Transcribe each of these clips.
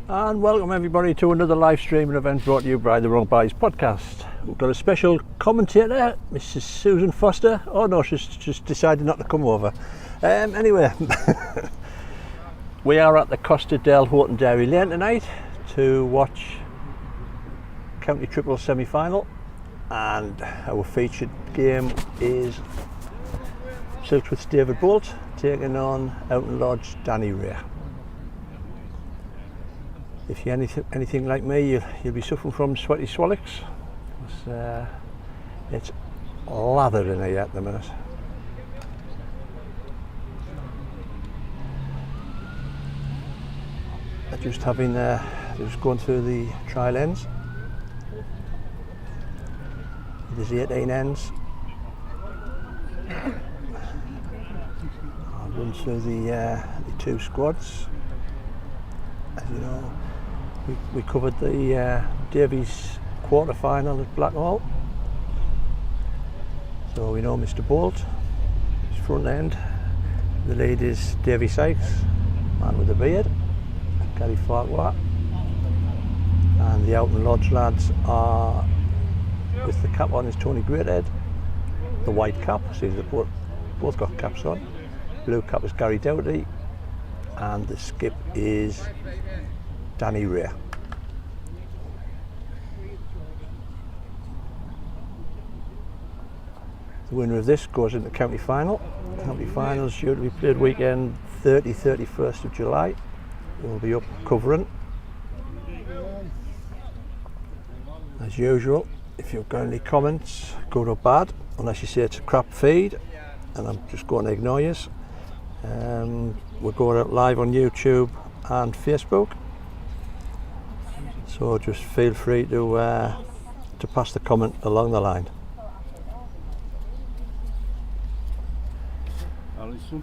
And welcome everybody to another live streaming event brought to you by the Wrong Boys podcast. We've got a special commentator, Mrs. Susan Foster. Oh no, she's just decided not to come over. Anyway, we are at the Costa del Owton Dairy Lane tonight to watch County Triple semi-final, and our featured game is Silksworth's D.Bolt taking on Owton Lodge D.Ray. If you're anything like me, you'll be suffering from sweaty swallocks. It's lathered in here at the minute. Just going through the trial ends. There's 18 ends. I'll run through the two squads. As you know, we covered the Davies quarter-final at Blackwall. So we know Mr. Bolt, his front end. The lead is Davy Sykes, man with the beard, Gary Farquhar. And the Owton Lodge lads are, with the cap on, is Tony Greathead. The white cap, see they've both got caps on. Blue cap is Gary Doughty. And the skip is D.Ray. The winner of this goes into the county final. County final is due to be played weekend 31st of July. We'll be up covering. As usual, if you've got any comments, good or bad, unless you say it's a crap feed, and I'm just going to ignore you. We're going out live on YouTube and Facebook, so just feel free to pass the comment along the line. Alison.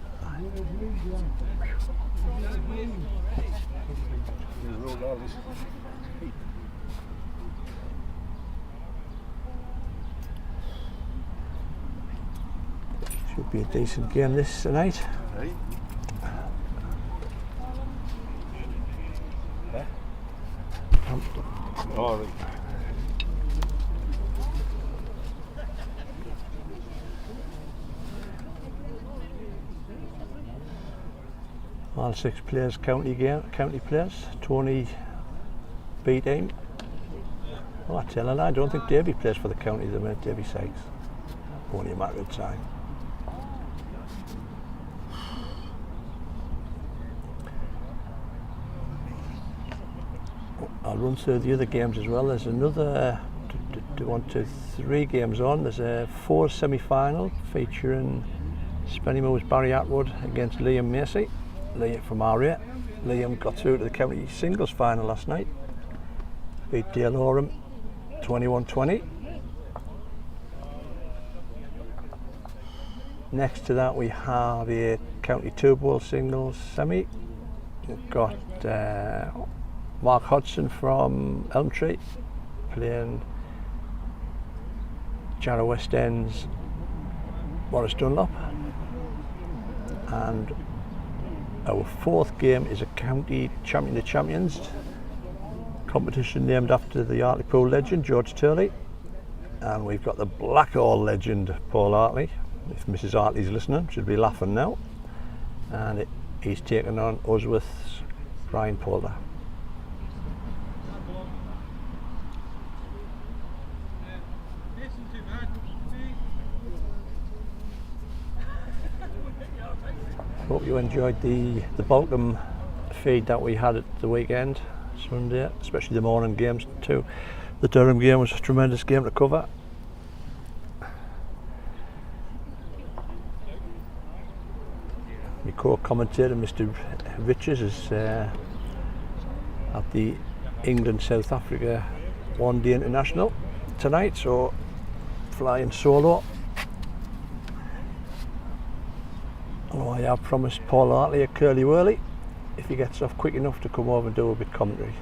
Should be a decent game this tonight. Right. All right. All 6 players county players. Tony beat him. Oh, I tell you, I don't think Davy plays for the county at the minute, Davy Sykes. Only a matter of time. I'll run through the other games as well. There's another 3 games on. There's a 4 semi-final featuring Spennymoor's Barry Atwood against Liam Macy. Liam from RA. Liam got through to the county singles final last night. Beat Durham 21-20. Next to that we have a county D.Bolt singles semi. We've got Mark Hodgson from Elmtree playing Jarrow West End's Morris Dunlop. And our 4th game is a county champion of champions competition named after the Hartlepool legend George Turley, and we've got the Blackwall legend Paul Hartley. If Mrs. Hartley's listening, she'll be laughing now. And he's taking on Usworth's Brian Polder. Hope you enjoyed the Balcom feed that we had at the weekend, Sunday, especially the morning games too. The Durham game was a tremendous game to cover. My co-commentator, Mr. Richards, is at the England-South Africa one-day international tonight, so flying solo. Oh, I have promised Paul Hartley a curly whirly if he gets off quick enough to come over and do a bit of commentary.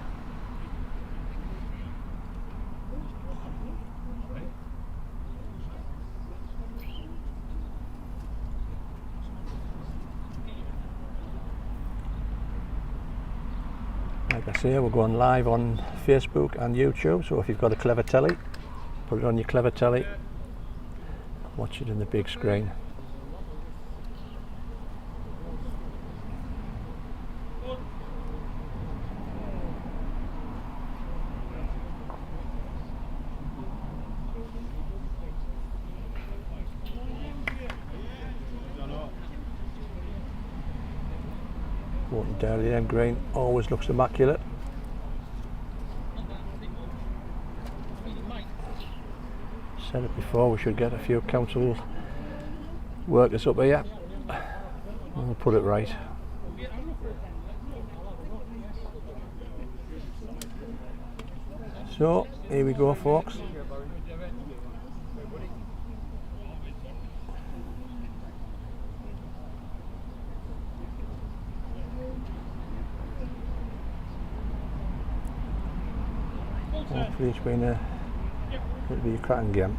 Like I say, we're going live on Facebook and YouTube, so if you've got a clever telly, put it on your clever telly, watch it in the big screen. Owton down the end green always looks immaculate. Said it before, we should get a few council workers up here and we'll put it right. So here we go, folks. Hopefully it'll be a cracking game.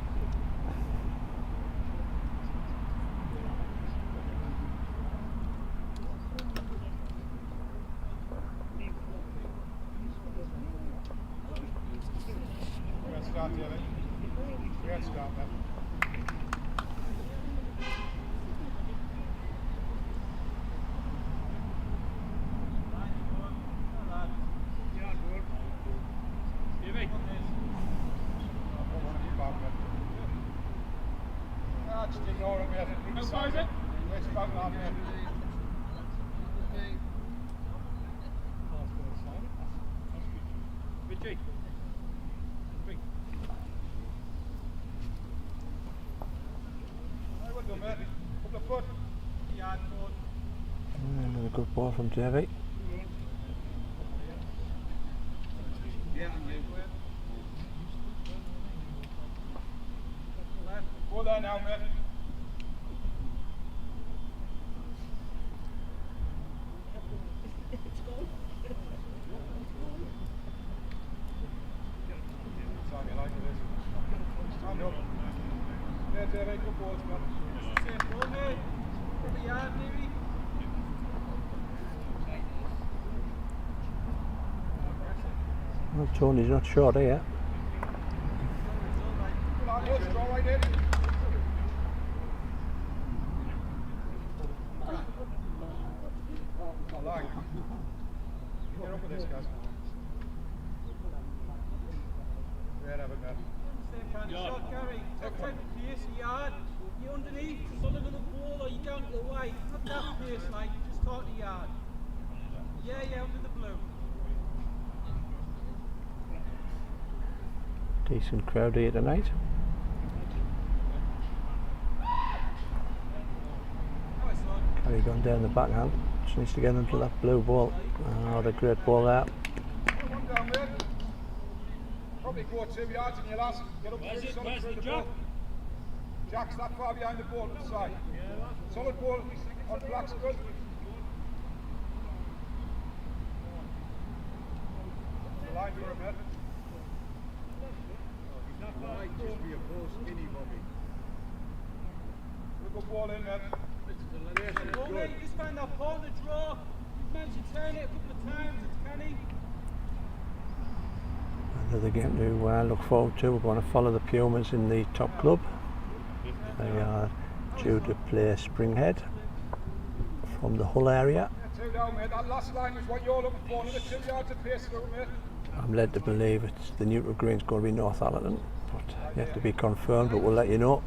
Another good ball from D.Ray. Go there now, mate. Stand up. Yeah, D.Ray, good balls, man. Same ball, mate. From the yard, maybe. Well, Tony's not short here. Strong right in. I like. Get up with this, guys. Great effort, man. Same kind of shot, Gary. That type of pace, yard. You're underneath, solid of the ball, or you're down to the white. Not that pace, like, just caught the yard. Yeah, under the blue. Decent crowd here tonight. Carry gone down the backhand. Just needs to get into that blue ball. Oh, what a great ball there. One down, mate. Probably go 2 yards in your last. Get up through the ball. Jack's that far behind the ball to the side. Solid ball on black's good. The line for a minute. Might just be a poor skinny Bobby. Good ball in, mate. Well, mate, you just found that ball to draw. You've managed to turn it a couple of times. It's canny. Another game to look forward to. We're going to follow the Pumas in the top club. They are due to play Springhead from the Hull area. Yeah, 2 down, mate. That last line is what you're looking for. Another 2 yards of pace through, mate. I'm led to believe it's the neutral green's going to be North Allerton, but yet to be confirmed, but we'll let you know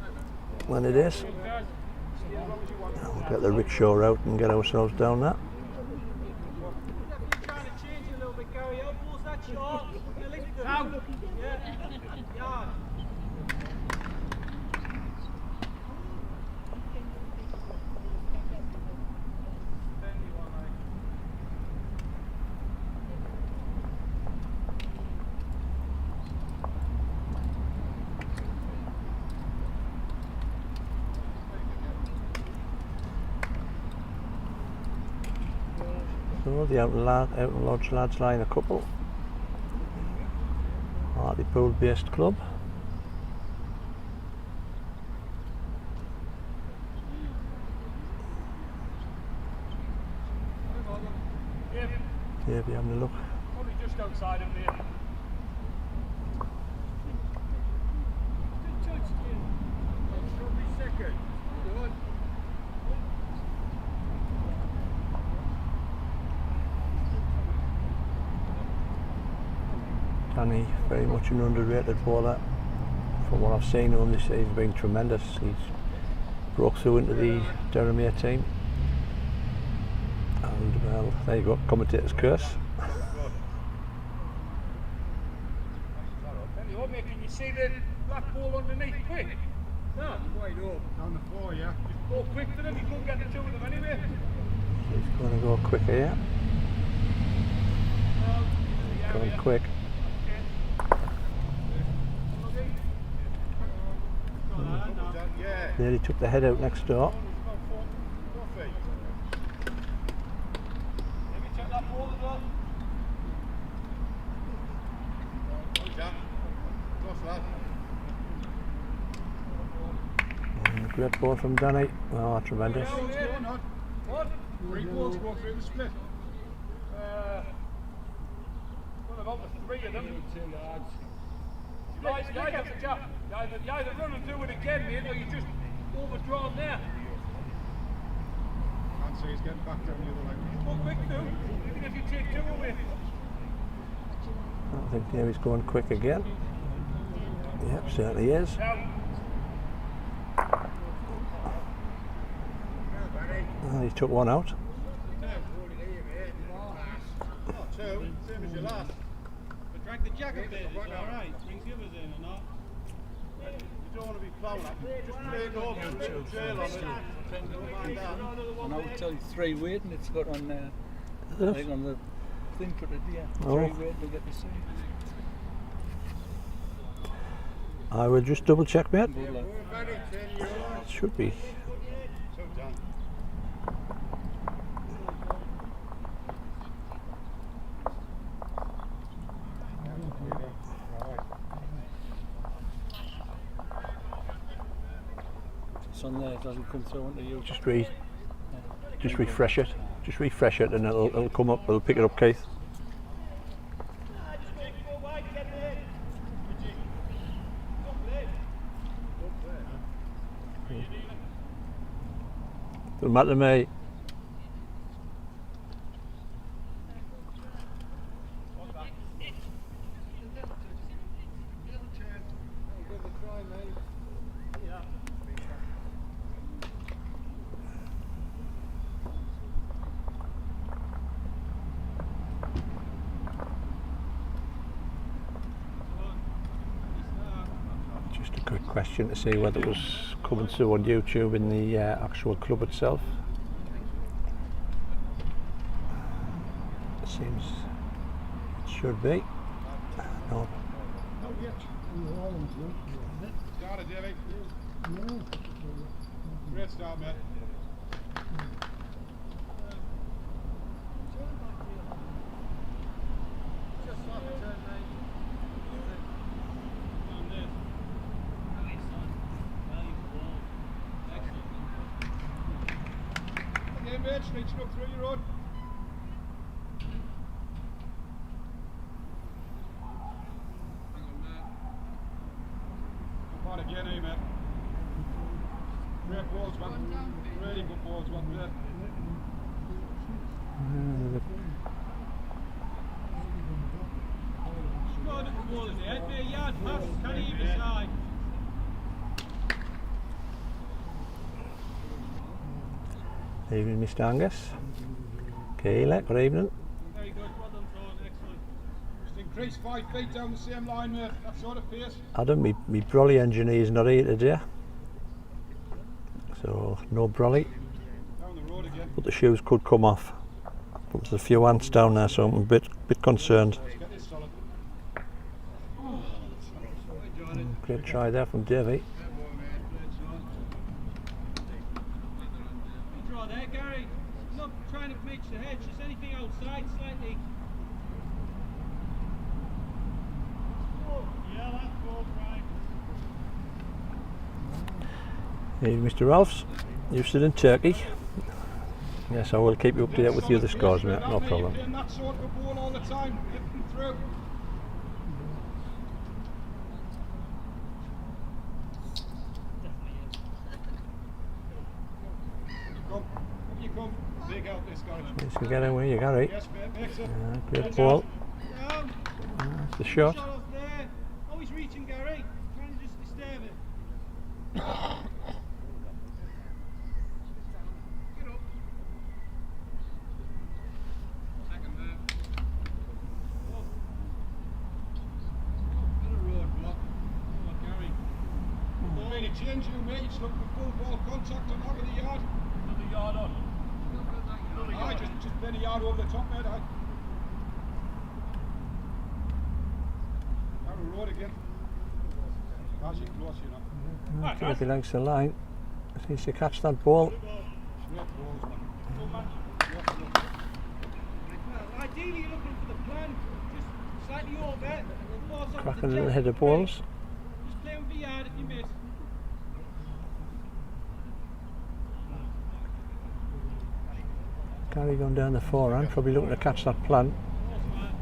when it is. We'll get the rickshaw out and get ourselves down there. Definitely trying to change it a little bit, Gary. Elbows that short. You lift them. Out. Yeah. Yard. So the Owton Lodge lads line a couple. Hartlepool based club. Davey having a look. just outside of there. Good touch, Jim. Probably second. Good. Danny, very much an underrated bowler. From what I've seen of him this season, he's been tremendous. He's broke through into the Durham team. And well, there you go, commentator's curse. Tell you what, mate, can you see the black ball underneath quick? No. Wide up. Down the floor, yeah. Just go quick to them, you couldn't get the two of them anyway. He's going to go quicker here. Going quick. Yeah. Nearly took the head out next door. Coffee. Maybe check that ball as well. Well done. Close lad. Great ball from Danny. Oh, tremendous. What? 3 balls go through the split. What about the 3 of them? You either run and do it again, mate, or you just overdrawn there. Can't say he's getting back down the other leg. Go quick too, even if you take 2 away. I think now he's going quick again. Yep, certainly is. Now, And he took one out. Oh, 2. Same as your last. But drag the jack a bit, is that alright? Brings the others in or not? You don't want to be plowing up. Just play it over and little trail on it. Send the man down. And I would tell you 3 weight, and it's got on I think on the thing for it, yeah. 3 Oh. weight, we'll get the same. I will just double check, mate. Good luck. It should be. So done. It's on there, it doesn't come through onto you. Just refresh it. Just refresh it, and it'll come up. It'll pick it up, Keith. Doesn't matter to me. Just a quick question to see whether it was coming through on YouTube in the actual club itself. It seems it should be. No. Started, Davey. Great start, mate. Okay, mate, reaching up through your road. Good part again, eh, mate? Great balls, man. Really good balls, one there. Squad at the ball is there. Be a yard pass, can either side. Evening, Mr. Angus. Keeler, good evening. Very good, well done, Thorne, excellent. Just increase 5 feet down the same line, mate. That sort of pace. Adam, me brolly engineer's not here today. So, no brolly. Down the road again. But the shoes could come off. But there's a few ants down there, so I'm a bit concerned. Let's get this solid. Great try there from Davey. Good draw there, Gary. Not trying to mix the hedge, just anything outside slightly. Yeah, that's good, right. Hey, Mr. Ralphs, you stood in Turkey. Yes, I will keep you up to date with the other scores, mate, no problem. You're playing that sort of a ball all the time, lifting through. Up you come. Big out this guy. Just to get away, you got it. Yes, mate, makes it. Great ball. Down. That's the shot. Shot off there. Oh, he's reaching, Gary. Trying to just disturb it. Get up. Second there. Oh. Bit of road block. Come on, Gary. Don't really change you, mate. You're looking for full ball contact on top of the yard. Another yard on. Aye, just play the yard over the top, mate. Aye. Down the road again. As you close, you know. If he likes the line, he needs to catch that ball. Straight balls, man. Well, ideally you're looking for the plan, just slightly over, and then force off Cracking the a little jack. head of balls. Just play with the yard if you miss. Gary going down the forehand, probably looking to catch that plant.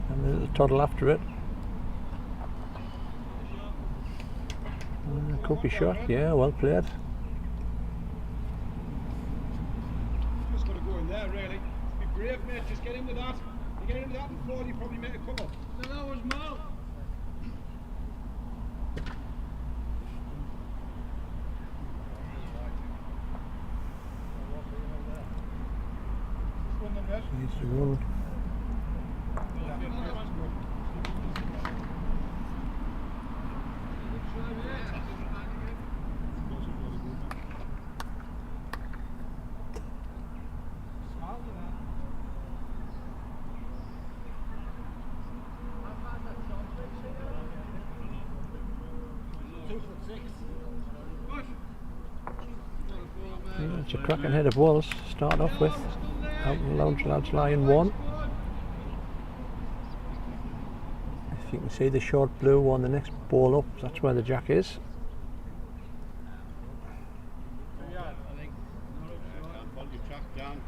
And a little toddle after it. Could be shot, yeah, well played. Just got to go in there, really. Be brave, mate. Just get in with that. You get into that and fall, you probably make a couple. So that was Mal. Run them, mate. Needs to run. Yeah, it's a cracking head of balls. Start off with. Owton Lounge lads lying one. If you can see the short blue one, the next ball up, that's where the jack is. Can't hold your track down.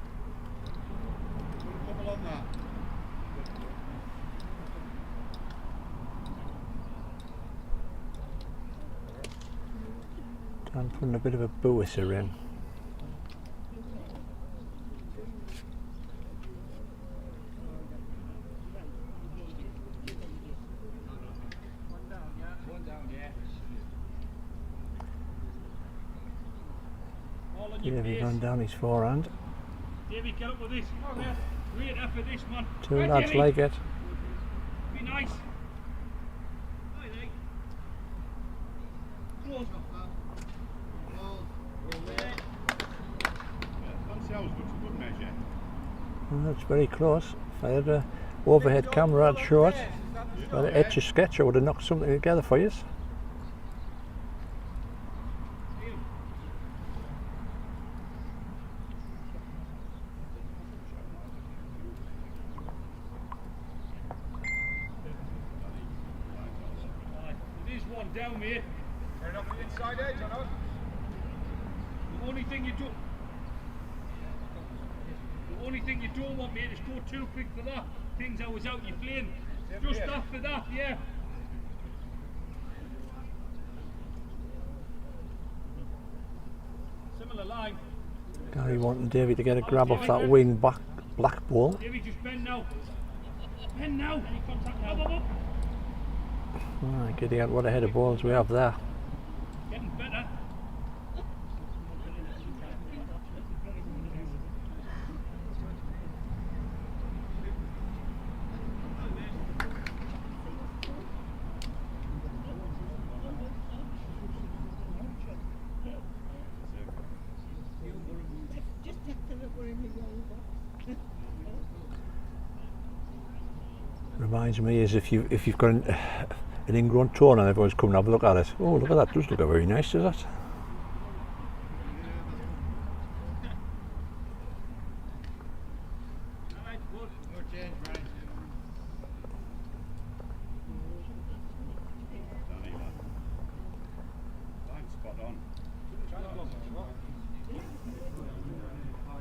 Put a couple on that. Dan putting a bit of a buisser in. Davey going down his forehand. Davey, get up with this. Great effort, this man. Two Right, lads Davey. like it. Be nice. Close. Sounds good, good measure. Well, that's very close. If I had an overhead camera, I'd show it. If I had an etch a sketch, I would have knocked something together for you. There's one down, mate. Right off the inside edge, I know. The only thing you don't want, mate, is go too quick for that. Things I was out your plane. Just after that, yeah. Similar line. Gary wanting Davey to get a grab off that wing back black ball. Davey, just bend now. Bend now. Any contact now. Up. Right, getting out what a head of balls we have there. Getting better. Reminds me as if you've got an ingrown toe and everyone's come and have a look at it. Oh, look at that, does look very nice, does it?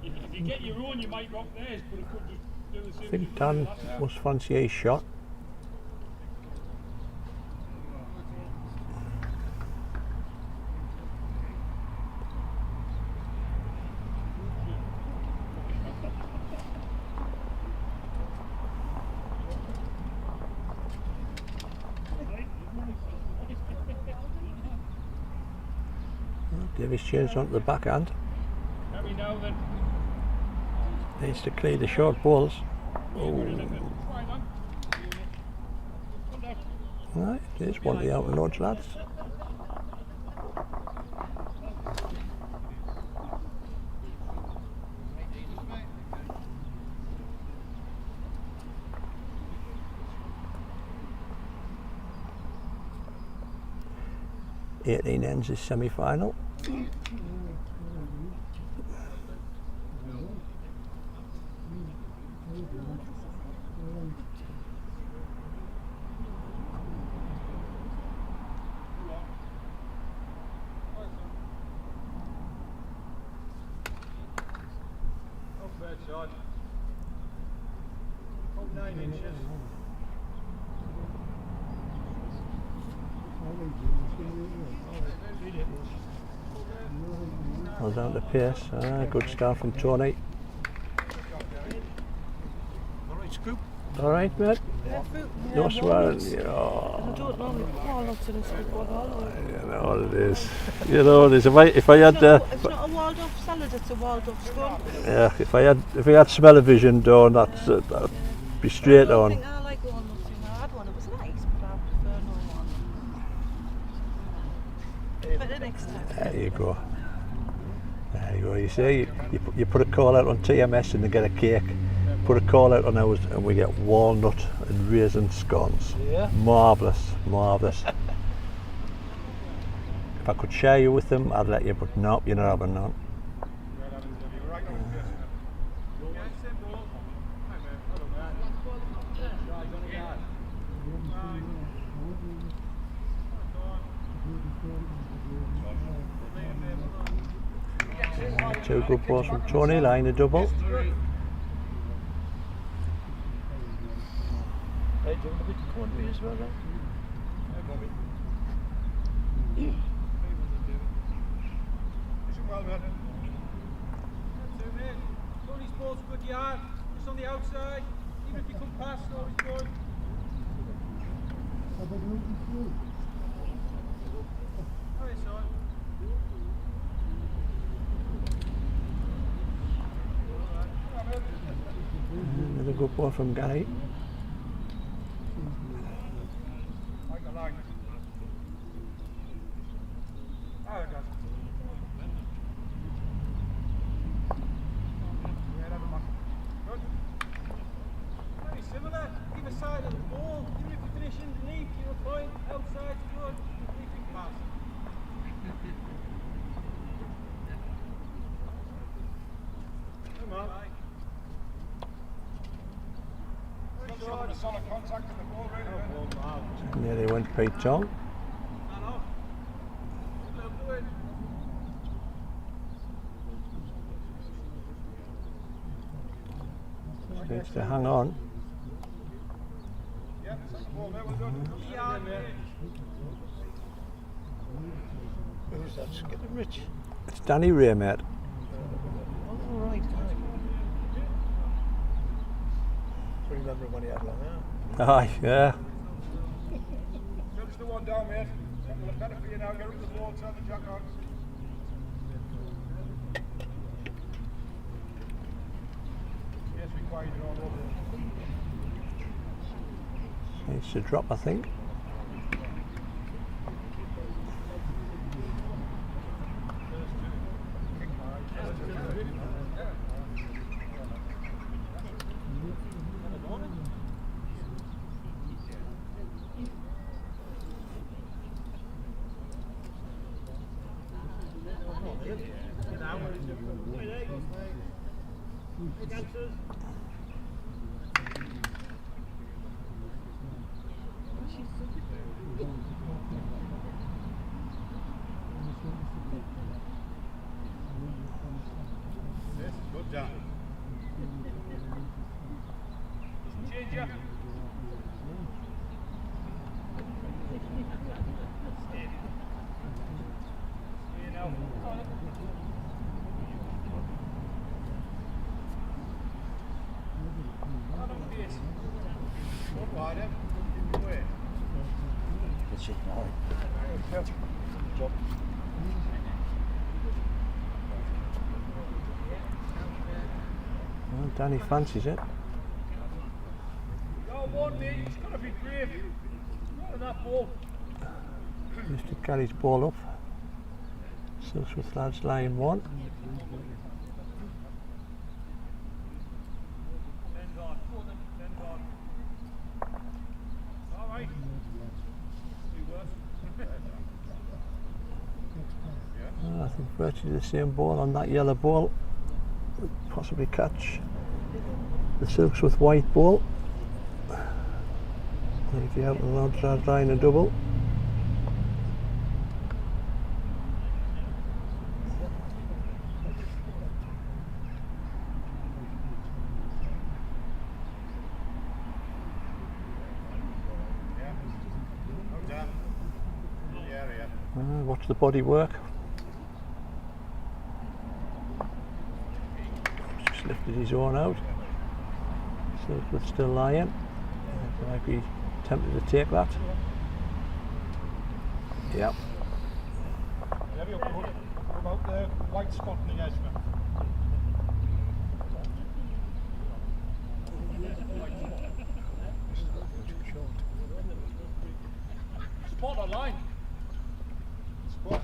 If you get your own one you might drop theirs, but it could just do the same. I think Dan must fancy a shot. Davis changed onto the backhand. Every now and then. Needs to clear the short balls. Right, there's one of the Owton Lodge lads. '18 ends his semi-final. Shot. About 9 inches. Well down to pace. Good start from Tony. Alright, Scoop. Alright, mate. No swearing. Yeah. I don't normally put walnuts in a football all You know what it is. You know what it is. If I had It's not a Waldorf salad, it's a Waldorf scone. yeah, if I had smell-o-vision done, that'd be straight I on. think I like walnuts, you know. I had one, it was nice, but I prefer no one. But the next time. There you go. There you go. You see, you put a call out on TMS and they get a cake. Put a call out on ours and we get walnut and raisin scones. Yeah. Marvellous, marvellous. If I could share you with them, I'd let you, but nope, you're not having none. Two good balls from Tony, line a double. Hey, do you want a bit of corned beef as well then? Well, man. Tony's ball's a good yard. Just on the outside. Even if you come past, always good. Alright, son. Another good ball from Gary. Like the line. Oh, it does. Yeah, never mind. Good. Very similar. Either side of the ball. Even if you finish underneath, you're a point. Outside's good. Anything pass. Come on. Showing a solid contact in the ball, really. Nearly went Pete Tong. Needs to hang on. Yeah, second ball there, well done. Who's that? Skipping Rich? It's Danny Ray, mate. Oh, right. I remember when he had long hair. Aye, yeah. So just the one down, mate. Something look better for you now. Get up the ball, turn the jack on. Yes, we quiet it all over. Needs to drop, I think. Yes, good down. shit now. Well, Danny fancies it. You're one, mate. He's got to be brave. Not enough ball. Mr. carries ball up. Silksworth lads line one. All right. I think virtually the same ball on that yellow ball would possibly catch the Silksworth white ball. Take you out and lads line a double. Watch the body work. Just lifted his own out. Silksworth still lying. Might be tempted to take that. Yep. What about the white spot in the edge, man? Spot or line? Spot.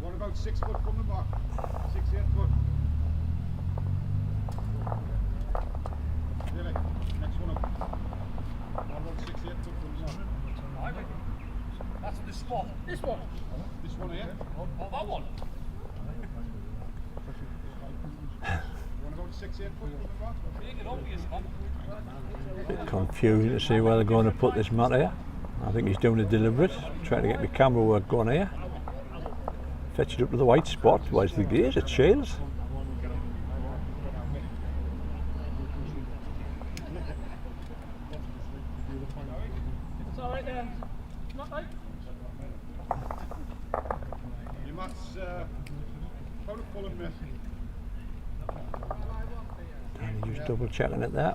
What about 6 foot from the mark? 6, 8 foot. Really? Next one up. What about 6, 8 foot from the mark? I reckon. That's the spot. This one. This one here? Oh, that one. What about 6, 8 foot from the mark? Make it obvious, man. Bit confusing to see where they're going to put this mat here. I think he's doing it deliberate, trying to get my camera work going here. Fetch it up to the white spot. Where's the gears? It Shields. It's all right there. Not right. Your mat's about a full and miss. And he's just double checking it there.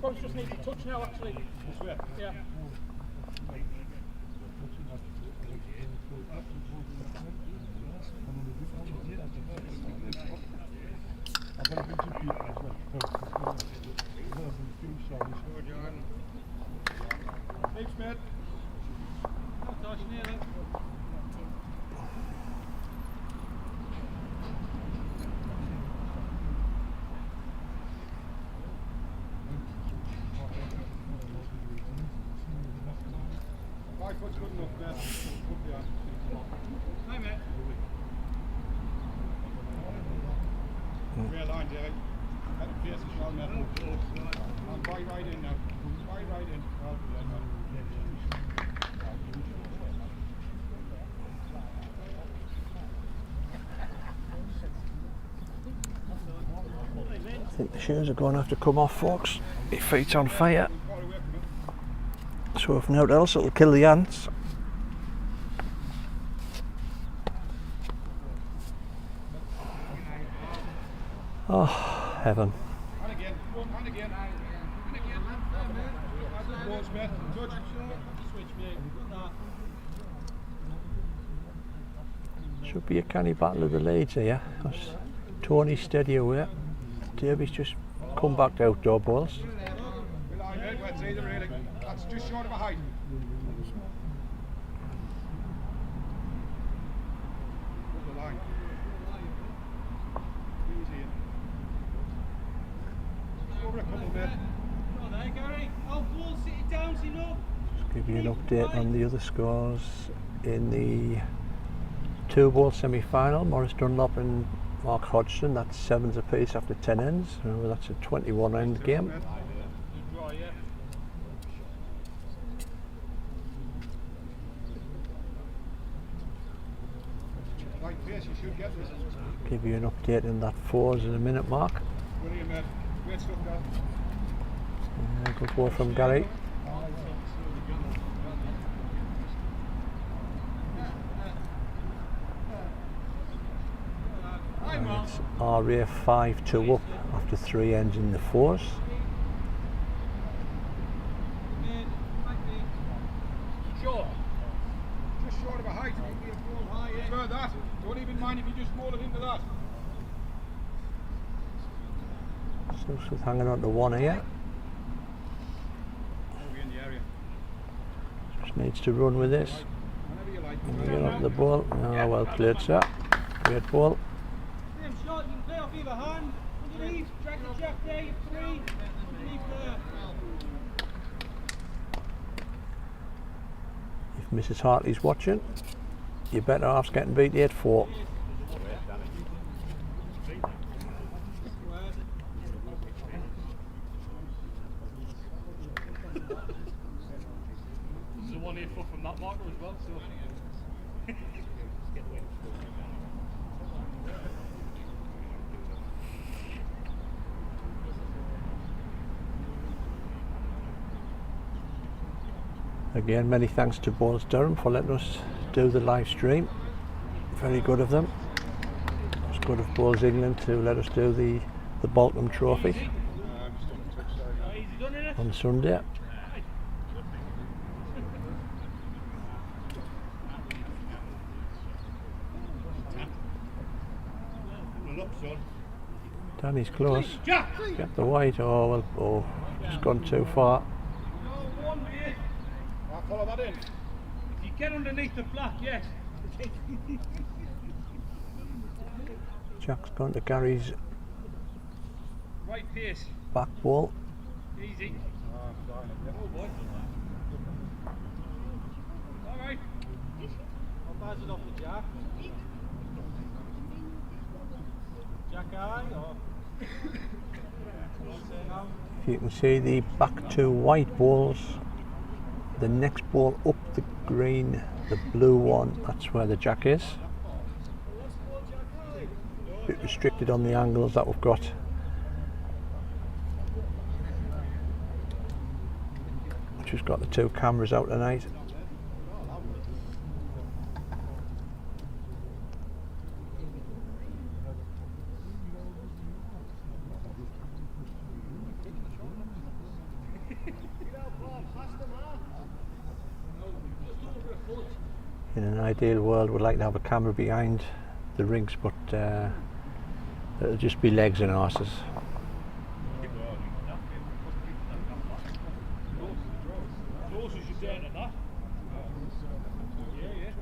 Probably just needs a touch now, actually. This way. Yeah. Thanks, Matt. Touch nearly. Five foot's good enough, Matt. Put the arm. Hi, mate. Real line, Derek. Had a pace as well, Matt. And bite right in now. Bite right in. Well, yeah, man. I think the shoes are going to have to come off, folks. My feet's on fire. So if nothing else, it'll kill the ants. Oh, heaven. And again. And again. And again. That's the balls, Matt. Touch. Switch, mate. Should be a canny battle of the leads here. Tony's steady away. Davy's just come back to outdoor balls. Line, Matt. That's either really. That's just short of a height. Put the line. Easy in. Over a couple, Matt. Come on there, Gary. Oh, ball, sit it down, so you know. Just give you an update on the other scores in the 2-ball semi-final. Maurice Dunlop and Mark Hodgson, that's 7s apiece after 10 ends. Remember, that's a 21 end game. Right pace, you should get this. Give you an update in that 4s in a minute mark. Brilliant, Matt. Great stuff, guys. Good ball from Gary. And it's RA 5-2 up after 3 ends in the 4s. mind if you just roll it into that. Silksworth hanging on to one here. We'll be in the area. Just needs to run with this. Whenever you like. And get up the ball. Oh, well played, sir. Great ball. Same shot, you can play off either hand. Underneath, drag the jack there, you have 3. Underneath there. If Mrs. Hartley's watching, you're better off getting beat 8-4. There's a 1-8 foot from that marker as well, so. Again, many thanks to Balls Durham for letting us do the live stream. Very good of them. It's good of Balls England to let us do the Bolton Trophy on Sunday. Danny's close. Get the white. Oh, well, oh, just gone too far. I'll follow that in. If you get underneath the black, yes. Jack's gone to Gary's Right pace. back ball. Easy. Oh boy. Alright. How bad's it off the jack? Jack eye or? If you can see the back two white balls, the next ball up the green, the blue one, that's where the jack is. A bit restricted on the angles that we've got. Just got the two cameras out tonight. In an ideal world, we'd like to have a camera behind the rinks, but it'll just be legs and arses. Close as you're down at that. Yeah.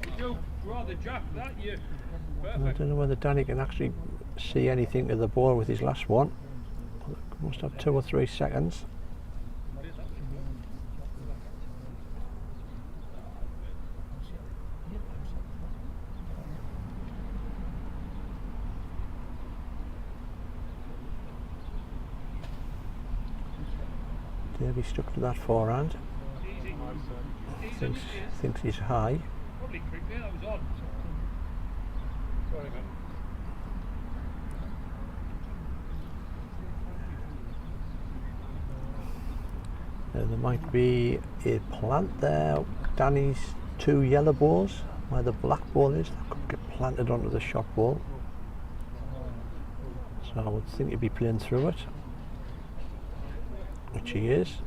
You do rather jack that, you. I Perfect. don't know whether Danny can actually see anything of the ball with his last one. Must have 2 or 3 seconds. Davey stuck to that forehand. Easy. Thinks he's high. Probably quick there, that was odd. Sorry, man. There might be a plant there. Danny's 2 yellow balls, where the black ball is, that could get planted onto the shot ball. So I would think he'd be playing through it, which he is.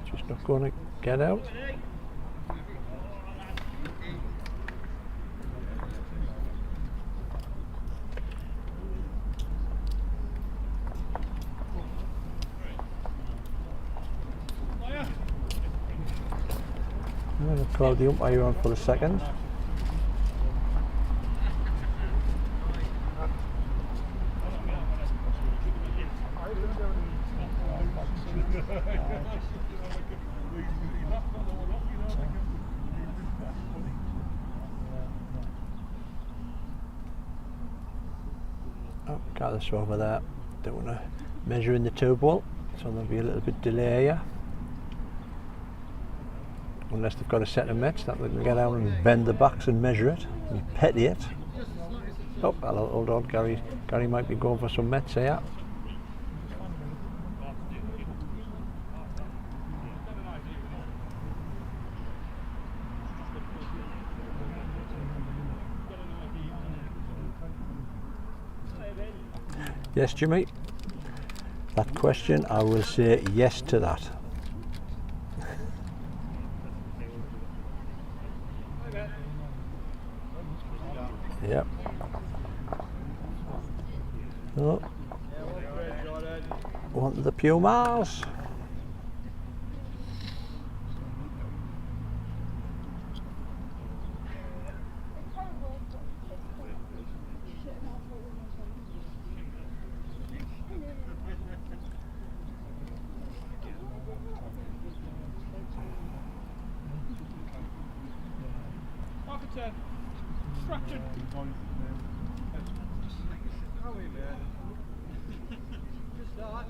Just not going to get out. I'm going to call the umpire on for a second. Oh, got this over there. Don't want to measure in the 2 ball, so there'll be a little bit delay here. Unless they've got a set of mets that they can get out and bend the backs and measure it and petty it. Oh, hello, hold on, Gary might be going for some mets here. Yes, Jimmy? That question, I will say yes to that. Yep. Oh, want the Pumas. Half a turn. Distraction. How are you, man? Just that.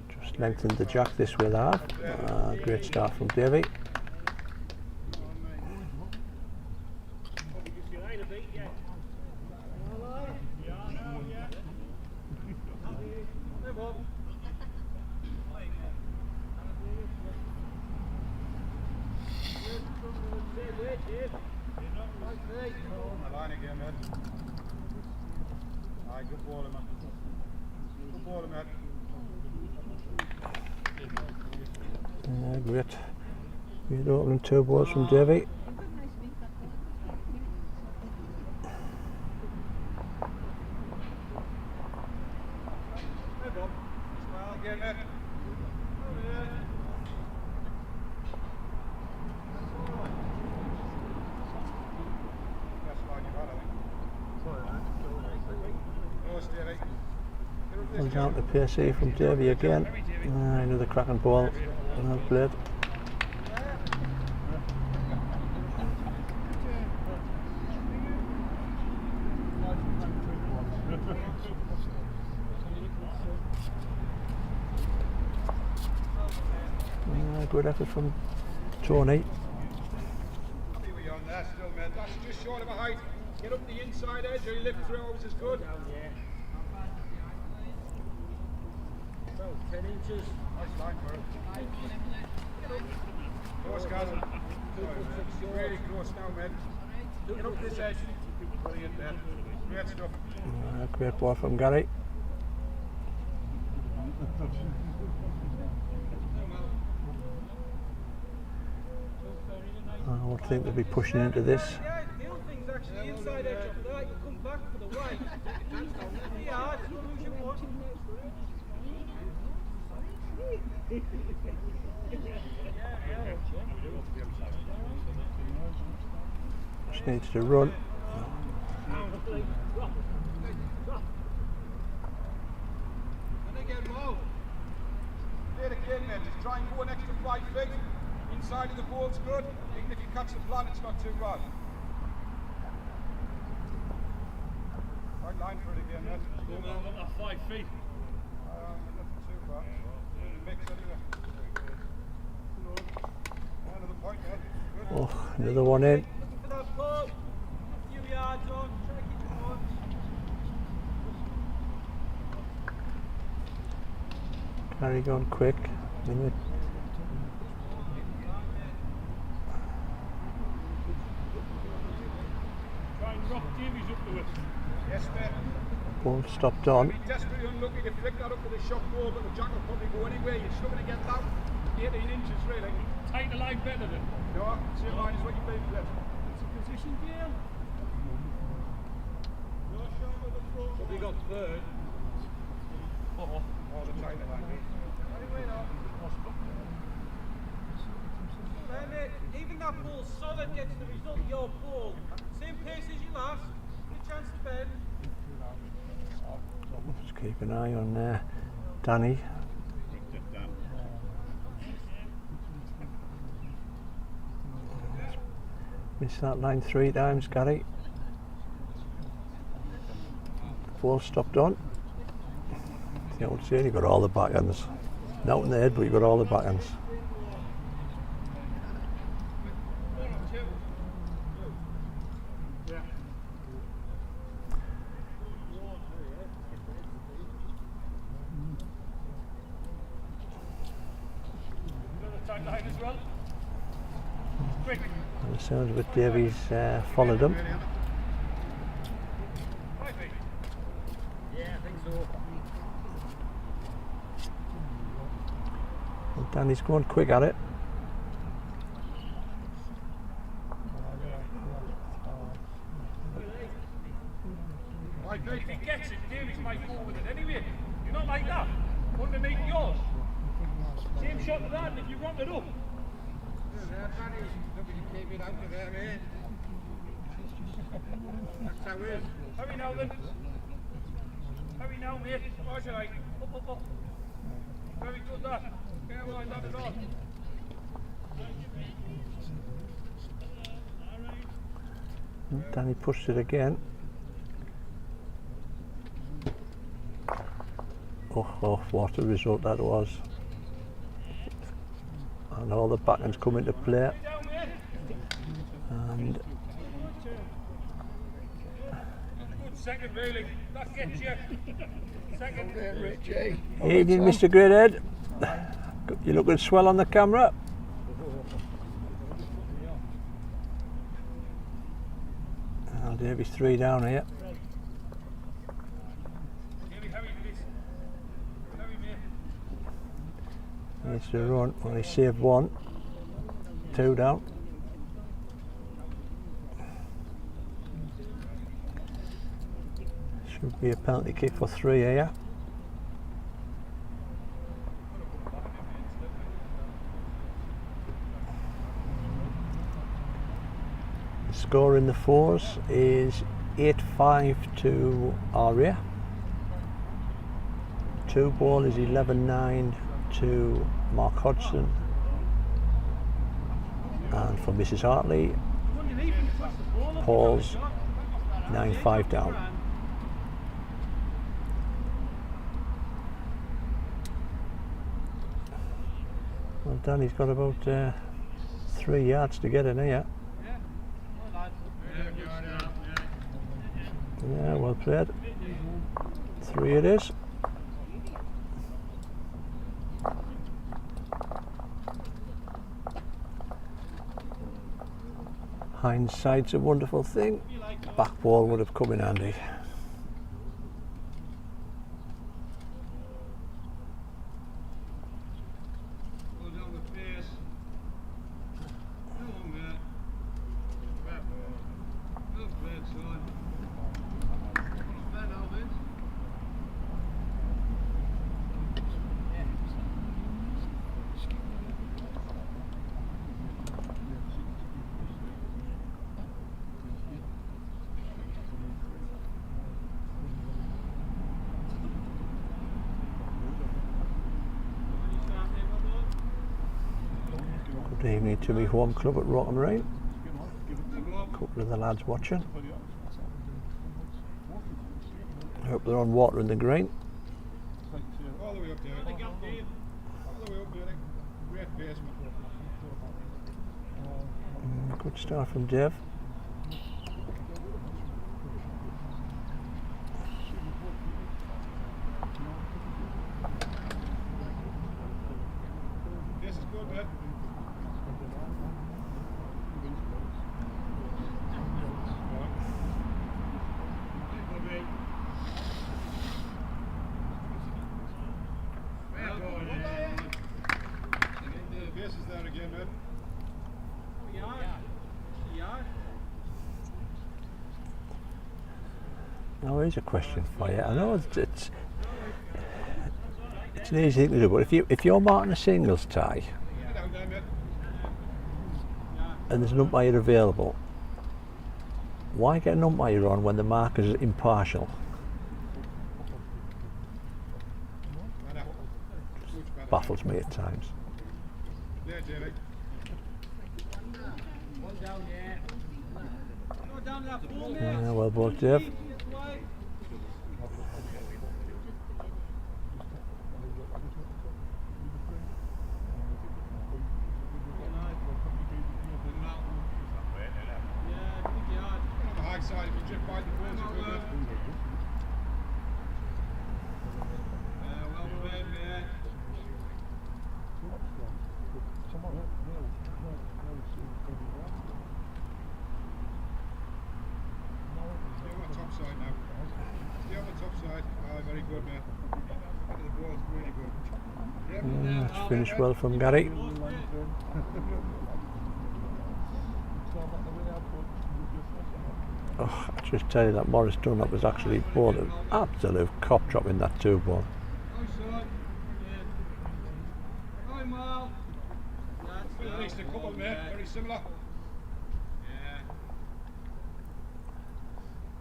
Just lengthened the jack this way there. Great start from Davy. Hey, Bob. Line again, man. Aye, good ball, man. Good ball, man. Great. Great opening 2 balls from Davy. Hey, Bob. Smile again, man. Best line you've had, I think. Oh, Stevie. Well down to Pacey from Davy again. Another cracking ball. Well played. Good effort from Tony. Happy with you on there still, mate. That's just short of a height. Get up the inside edge or you lift through, always is good. 10 inches. Nice line for it. Close, guys. Really close now, mate. Get up this edge. Brilliant, mate. Great stuff. Great ball from Gary. I would think they'll be pushing into this. Yeah, the other thing's actually inside edge of that. You come back for the white. Yeah, it's not lose your one. Just needs to run. And again, Mo. Play it again, mate. Just try and go an extra 5 feet. Inside of the ball's good. Even if you catch the plan, it's not too bad. Right line for it again, mate. Go on, what that 5 feet? Nothing too bad. Mix anyway. Another point, mate. Good. Oh, another one in. Looking for that ball. A few yards on. Try to keep it on. Carry going quick. Minute. Try and rock Davies up to it. Yes, mate. Ball stopped on. Be desperately unlucky to flick that up with a shot ball, but the jack will probably go anywhere. You're still going to get that 18 inches, really. Tight the line better than. No, same line as what you've been playing. It's a position game. Probably got third. Uh-oh. Oh, the tighter line. Anyway, now. Then even that ball solid gets the result of your ball. Same pace as you last. Good chance to bend. Just keep an eye on Danny. Missed that line 3 times, Gary. Ball stopped on. You know, see, you got all the back ends. Not in the head, but you got all the back ends. Tight line as well. Quick. And it sounds as if Davies followed him. 5 feet. Yeah, I think so. Danny's going quick at it. If he gets it, Davies might go with it anyway. You're not like that. Underneath yours. Same shot to that, and if you want it up. Keep it out of there, mate. That's how it is. Hurry now then. Hurry now, mate. Watch it, like. Up. Very good, that. Can't mind that at all. Danny pushed it again. Oh, what a result that was. And all the backhands come into play. And Good second, really. That gets you. Second. evening, Mr. Greathead. You looking swell on the camera. Oh, Davy's 3 down here. Needs to run. Well, he saved 1. 2 down. Should be a penalty kick for 3 here. The score in the fours is 8-5 to Aria. 2-ball is 11-9 to Mark Hodgson, and for Mrs. Hartley, Paul's 9-5 down. Well, Danny's got about 3 yards to get in here. Yeah, well played. 3 it is. Hindsight's a wonderful thing. Back ball would have come in handy. Good evening to my home club at Rotten Rain. A couple of the lads watching. I hope they're on water in the green. All the way up there. All the way up there. Great basement. Good start from Dev. This is good, mate. This is there again, mate. Now here's a question for you. I know it's an easy thing to do, but if you're marking a singles tie Get down there, mate. and there's an umpire available, why get an umpire on when the mark is impartial? Baffles me at times. There, D.Ray. Yeah, well bought, Dev. On the high side, if you chip by the balls, you're good, mate. Well played, mate. Stay on the top side now. Stay on the top side. Very good, mate. The ball's really good. Yep. Yeah, that's finished well from Gary. Oh, I just tell you that Morris Dunlop was actually bought an absolute cop drop in that 2-ball. At least a couple, mate. Very similar.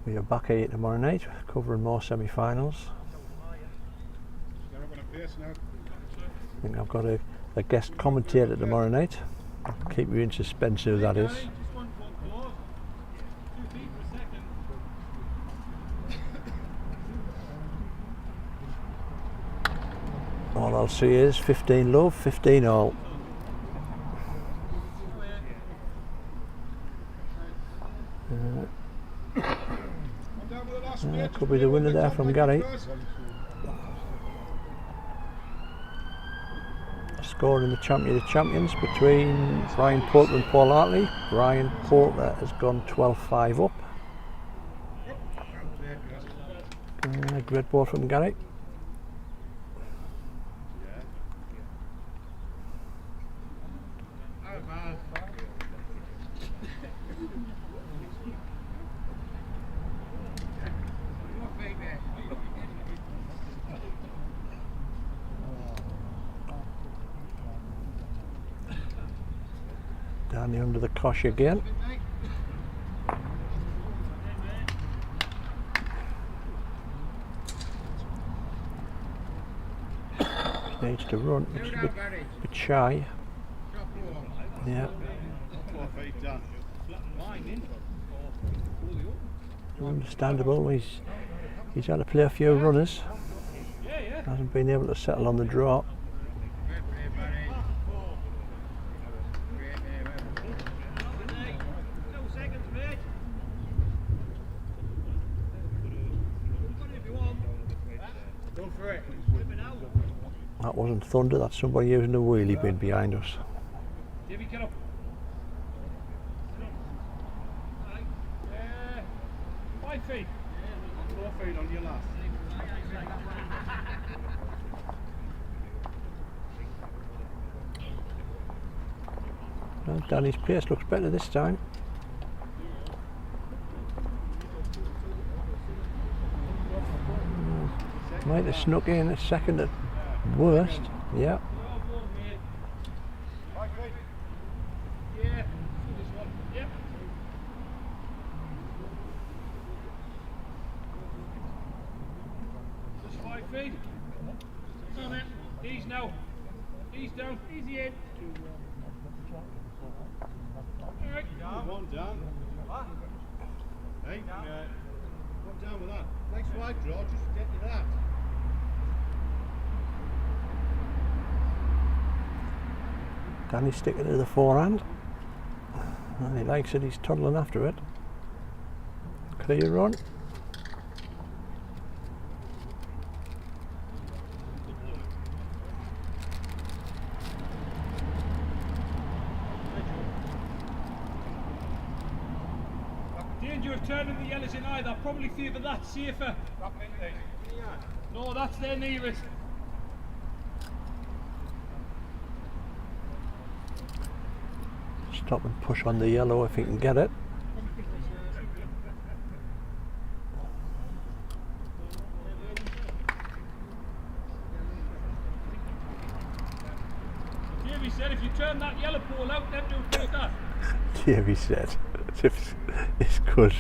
We are back here tomorrow night, covering more semi-finals. They're up on a pace now. I think I've got a guest commentator tomorrow night. Keep you in suspense who that is. Just one close. 2 feet per second. All I'll see is 15 love, 15 all. Could be the winner there from Gary. Score in the Champion of Champions between Brian Porter and Paul Hartley. Brian Porter has gone 12-5 up. Great ball from Gary. Danny under the cosh again. Needs to run, it's a bit shy. Yeah. Understandable, he's had to play a few runners. Hasn't been able to settle on the draw. That wasn't thunder, that's somebody using a wheelie bin behind us. Davey, get up. 5 feet. 4 feet on your last. Well, Danny's pace looks better this time. Might have snuck in a second at worst. Yeah. Yeah. This one. Yep. Just 5 feet. Come on, man. Ease now. Ease down. Easy in. Alright. One down. Hey, one down with that. Thanks wide draw, just get to that. Danny's sticking to the forehand. And he likes it, he's toddling after it. Clear run. Danger of turning the yellows in either. Probably favour that safer. No, that's their nearest. Stop and push on the yellow if he can get it. Davey said if you turn that yellow pole out, then do take that. Davey said. It's good.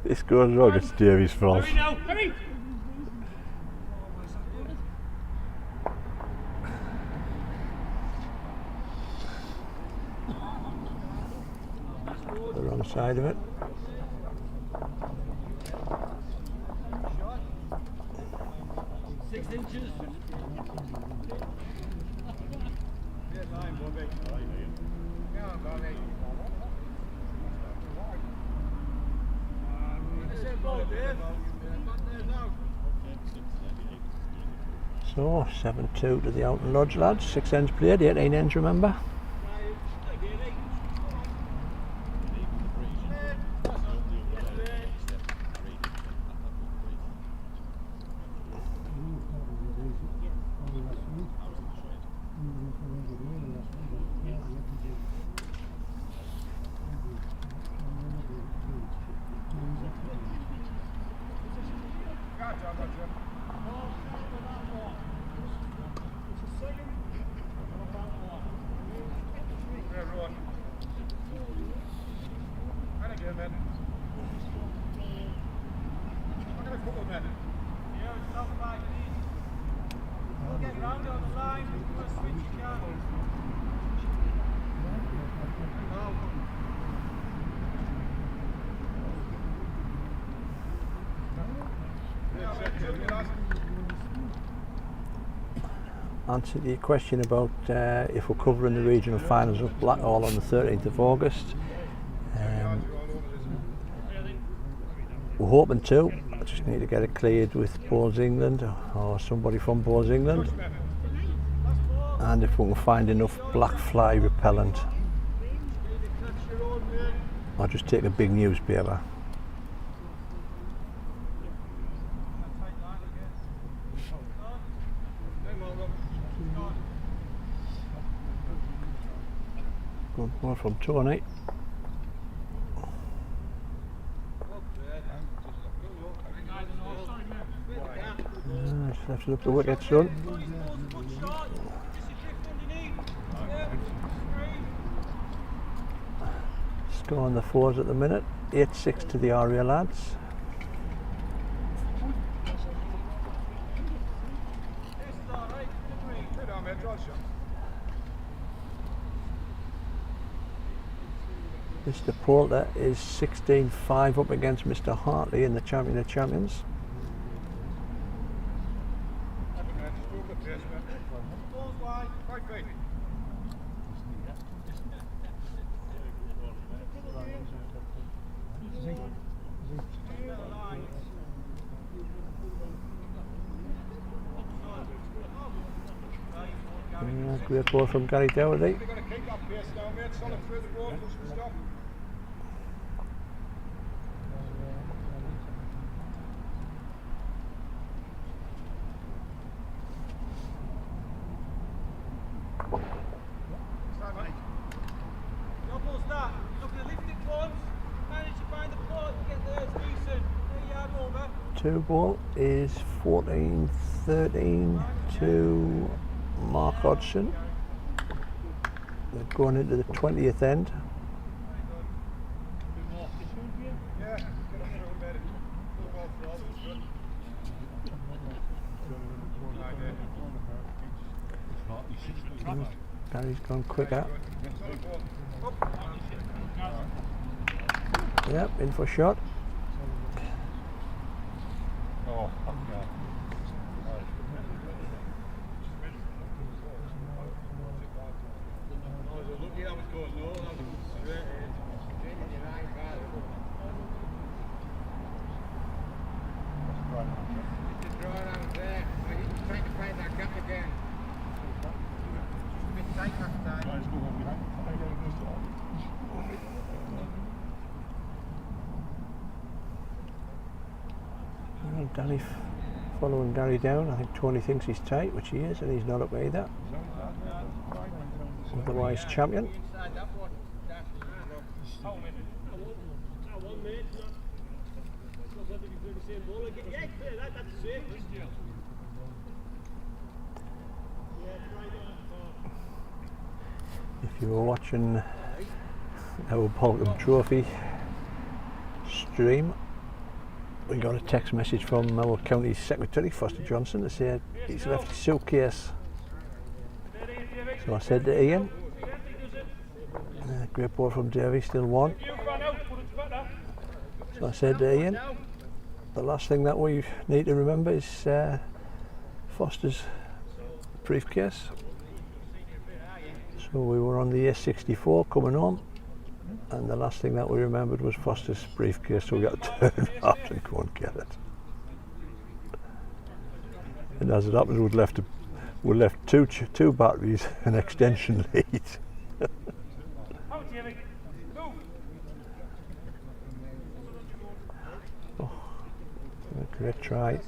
This goes wrong, it's Davey's fault. Hurry now, hurry! The wrong side of it. So 7-2 to the Owton Lodge lads. 6 ends played, 18 ends remember. answer to your question about if we're covering the regional finals of Blackall on the 13th of August. We're hoping to. I just need to get it cleared with Bowls England or somebody from Bowls England, and if we can find enough black fly repellent, I'll just take a big newspaper. Good ball from Tony. Just left it up the wicket, son. Score on the fours at the minute. 8-6 to the Aria lads. Mr. Porter is 16-5 up against Mr. Hartley in the Champion of Champions. Great ball from Gary Doherty. D.Bolt is 14-13 to Mark Hodgson. They're going into the 20th end. Gary's gone quicker. Yep, in for shot. Oh, Danny following Gary down. I think Tony thinks he's tight, which he is, and he's not up either. Otherwise champion. If you were watching our Bolton Trophy stream, we got a text message from our county secretary, Foster Johnson, to say he's left his suitcase. So I said to Ian, great ball from Davey, still one. So I said to Ian, the last thing that we need to remember is Foster's briefcase. So we were on the A64 coming home, and the last thing that we remembered was Foster's briefcase, so we got to turn around and go and get it. And as it happens, we left two batteries, an extension lead. Oh, great try.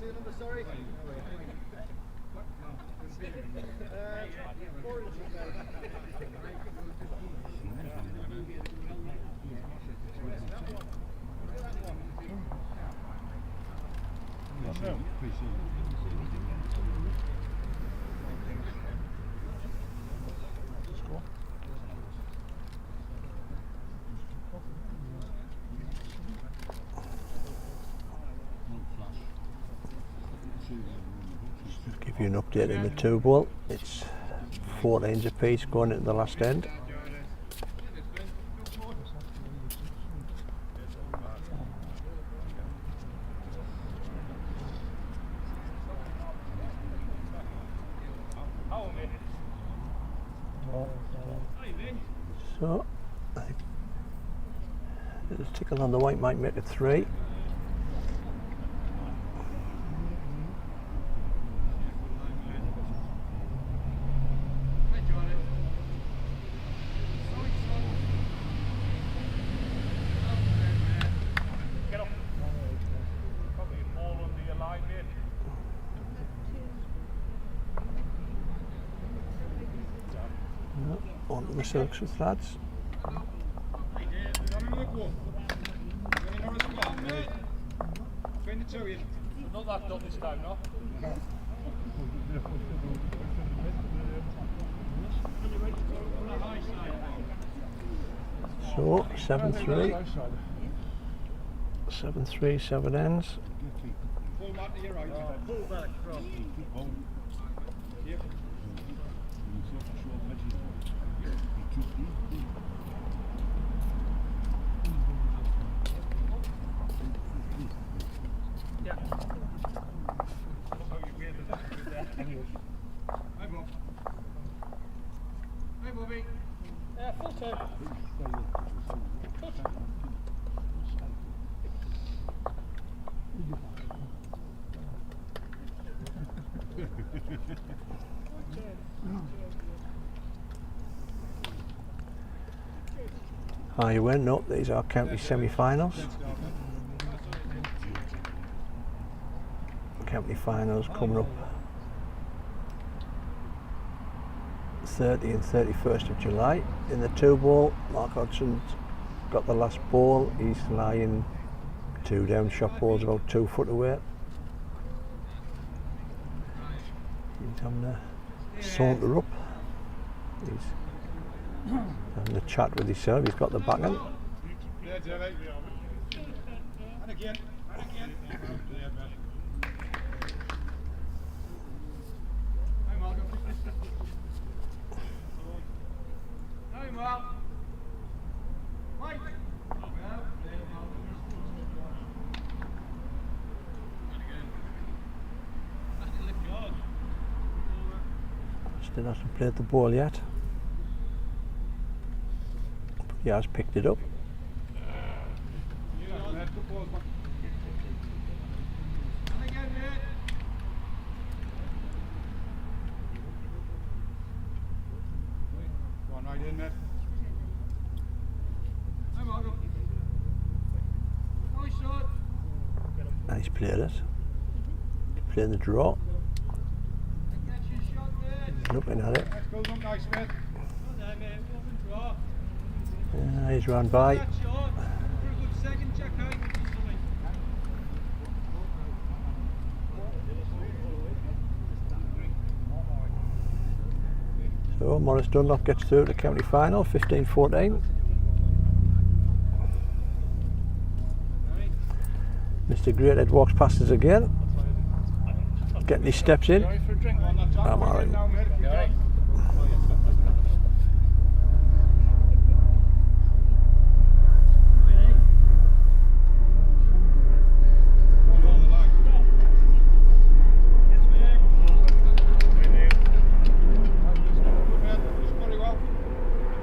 Just give you an update in the D.Bolt. It's 14s apiece going into the last end. How So, I think the tickle on the white might make it 3. Get up. Probably a ball under your line, mate. On to the Silksworth lads. Between the two of you. Not that done this time, no? So 7-3. 7-3, 7 ends. Pull Matt to your right. Pull back from. Yep. Hi Bob. Hi Bobby. Full turn. How you win? No, these are county semi-finals. County finals coming up 30 and 31st of July. In the 2-ball, Mark Hodgson's got the last ball. He's lying 2 down, shot ball's about 2 foot away. He's having a saunter up. He's having a chat with himself. He's got the back end. Yeah, D.Ray. And again. And again. Hi Mark. Hi Mark. Mike. Still hasn't played the ball yet. But he has picked it up. Good balls, Mark. And again, mate. Go on, right in, mate. Hi, Mark. Nice shot. And he's played it. He's playing the draw. Get your shot, mate. Looking at it. That's good, look nice, mate. Well done, mate. Open draw. He's run by. That shot. For a good second, Jack High. So Maurice Dunlop gets through to the county final, 15-14. Mr. Greathead walks past us again, getting his steps in. I'm alright.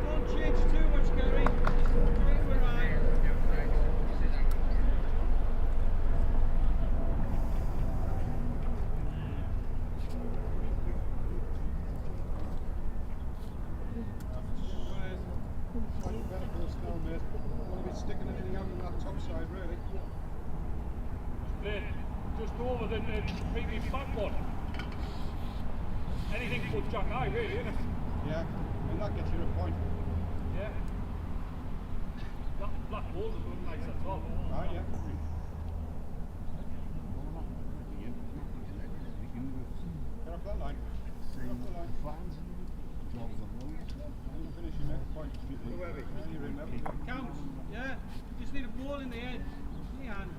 Don't change too much, Gary. Just do it with eye. Sticking anything out on that top side, really. Then, just over the previous back one. Anything but Jack High, really, isn't it? Yeah, and that gets you a point. Yeah. That black ball's a good nice at top. Ah, yeah. Get off that line. Get off the line. Finish your next point. You're in there. Counts. Yeah. Just need a ball in the head. In the hand.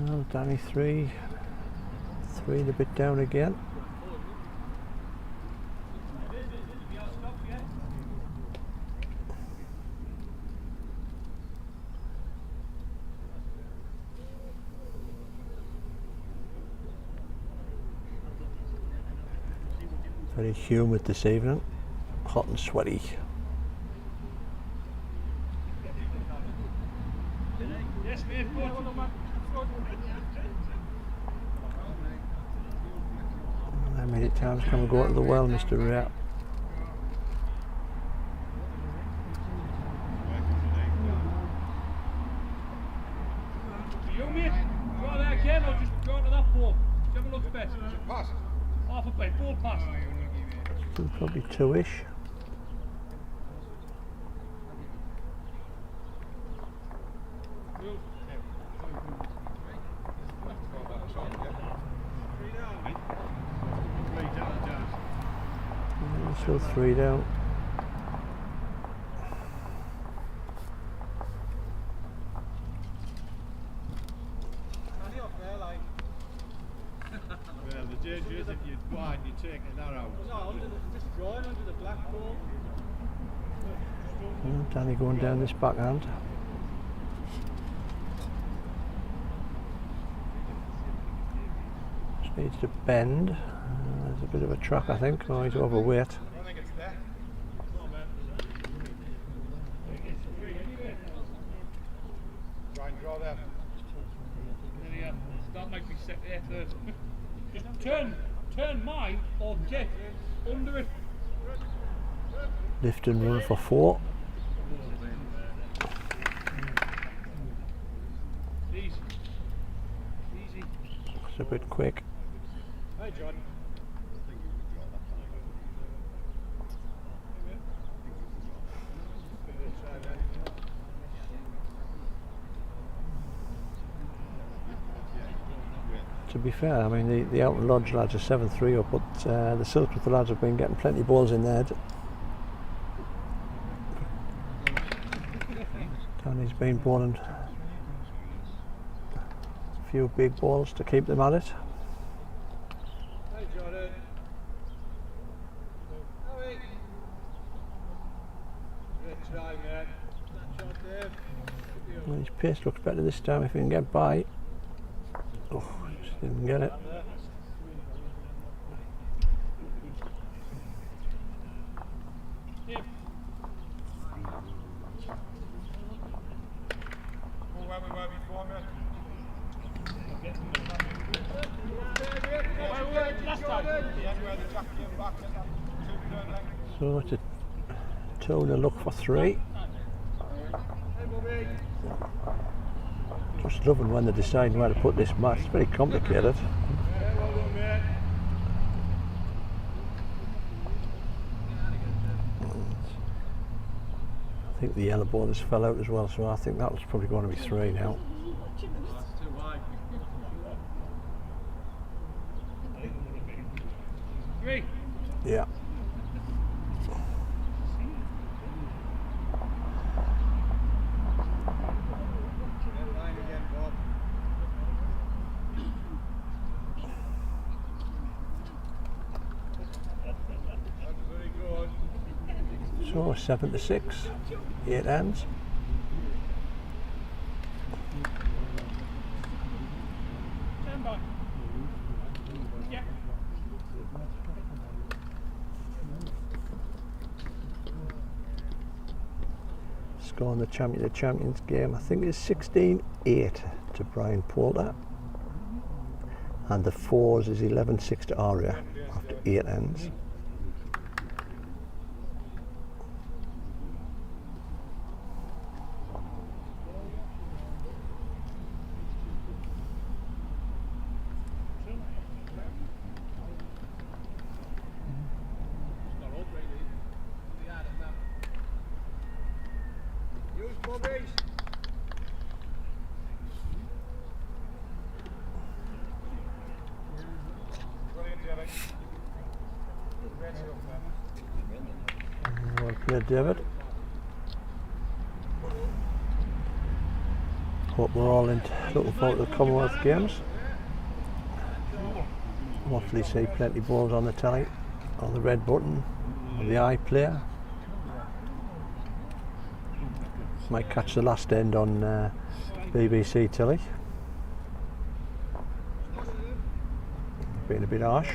Oh, Danny 3 and a bit down again. Very humid this evening, hot and sweaty. Yes, mate, good. How many times can we go to the well, Mr. Ray? You, mate, go there again or just go to that ball? Whichever looks best. Pass. Half a plate, ball pass. Probably two-ish. Still 3 down. Handy off there, like. Well, the danger is if you're wide, you're taking that out. No, just drawing under the black ball. Danny going down this backhand. Just needs to bend. There's a bit of a track, I think. Oh, he's overweight. I don't think it's there. Try and draw there. Yeah, that might be set there first. Just turn mine or get under it. Lift and run for 4. Easy. Easy. It's a bit quick. Hey, John. To be fair, I mean the Owton Lodge lads are 7-3 up, but the Silksworth lads have been getting plenty of balls in there. Danny's been bowling a few big balls to keep them at it. Hey, Jordan. Hey. Good try, mate. That shot there. Well, his pace looks better this time if he can get by. Oh, just didn't get it. Go where we were before, mate. Last time. The end where the jack came back and that 2-turn length. So it's a 2 to look for 3. Hey, Bobby. Just loving when they're deciding where to put this match. It's very complicated. Hey, well done, mate. I think the yellow ball has fell out as well, so I think that was probably going to be 3 now. Three. Yeah. Line again, Bob. That's very good. So 7 to 6. 8 ends. Turn back. Yeah. Score in the champions game, I think is 16-8 to Brian Poulter. And the 4s is 11-6 to Aria after 8 ends. Use Bobby's. Brilliant, Derek. Great stuff there. Well played, David. Hope we're all looking forward to the Commonwealth Games. Hopefully see plenty of balls on the telly, on the red button, on the iPlayer. Might catch the last end on BBC telly. Being a bit harsh.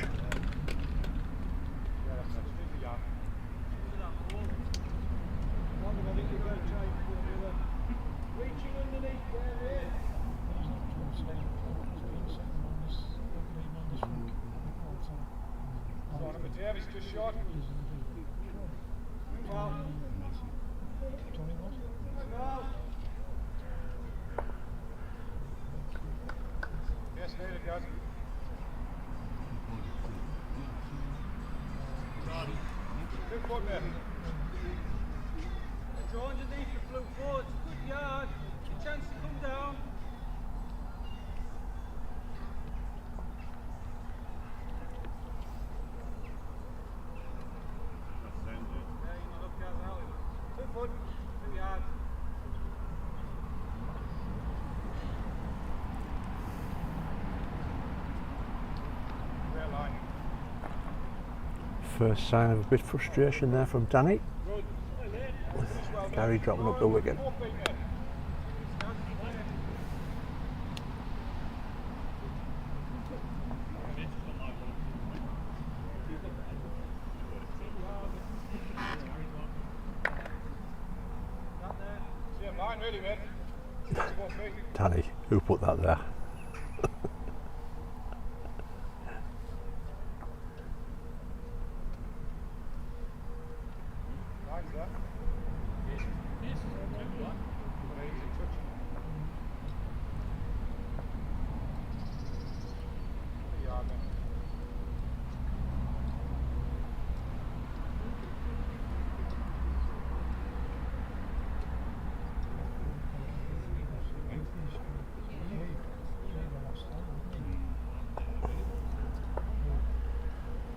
foot, mate. Draw underneath the blue forward. Good yard. A chance to come down. Yeah, you know, look at that. 2 foot, 2 yards. Great line. First sign of a bit of frustration there from Danny. Gary dropping up the wicket. 4 feet, mate. Same line, really, mate. 4 feet. Danny, who put that there? Line's there. Very easy touch. Yeah, mate.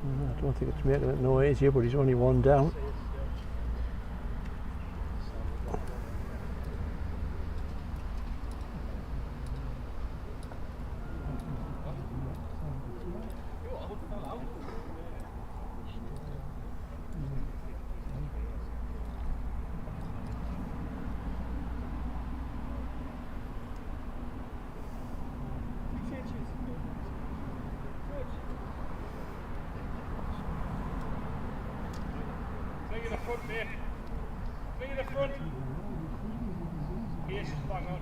I don't think it's making it no easier, but he's only one down. Bring in the front, mate. Bring in the front. Yes, bang on.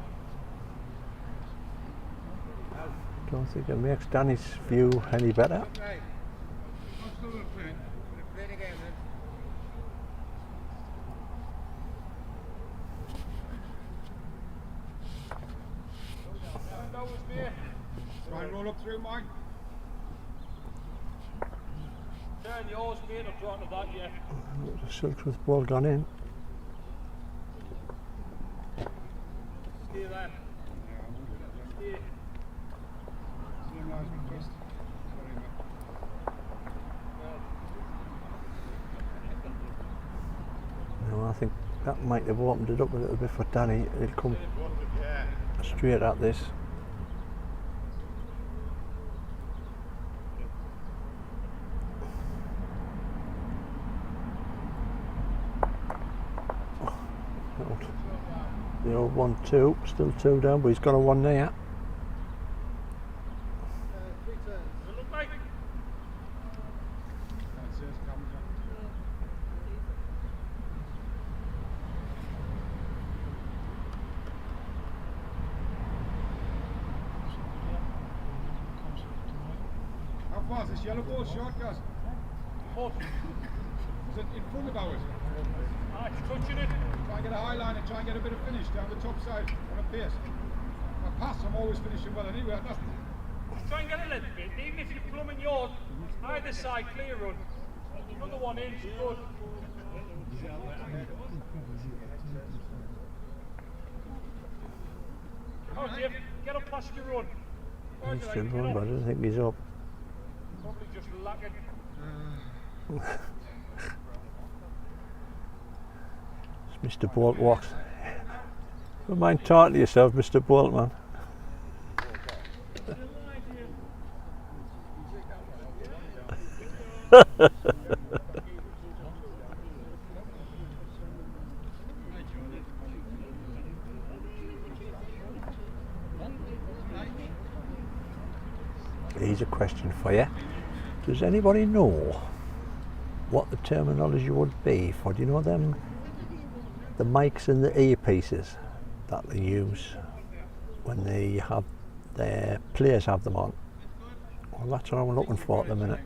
Don't think it makes Danny's view any better. Right. I'm still going to play. Play it again, then. Try and roll up through, Mike. Turn yours, mate, up front of that, yeah. The Silksworth ball gone in. Stay there. Stay. Same line as me first. Sorry, mate. No, I think that might have opened it up a little bit for Danny. He'll come straight at this. The old 1-2, still 2 down, but he's got a 1 there. 3 turns. Look like Can't see us, cameras on. How far is this yellow ball short, guys? foot. Is it in front of ours? Ah, it's touching it. Try and get a high line and try and get a bit of finish down the top side on a pace. My pass, I'm always finishing well anyway. That's Try and get a little bit. Even if you're plumbing yours, either side clear run. Another 1 inch, good. Oh, Jeff, get up past your run. He's still run, but I don't think he's up. Probably just lacking. Mr. Bolt walks. Don't mind talking to yourself, Mr. Bolt, man. Here's a question for you. Does anybody know what the terminology would be for, do you know them, the mics and the earpieces that they use when they have their players have them on? Well, that's what I'm looking for at the minute.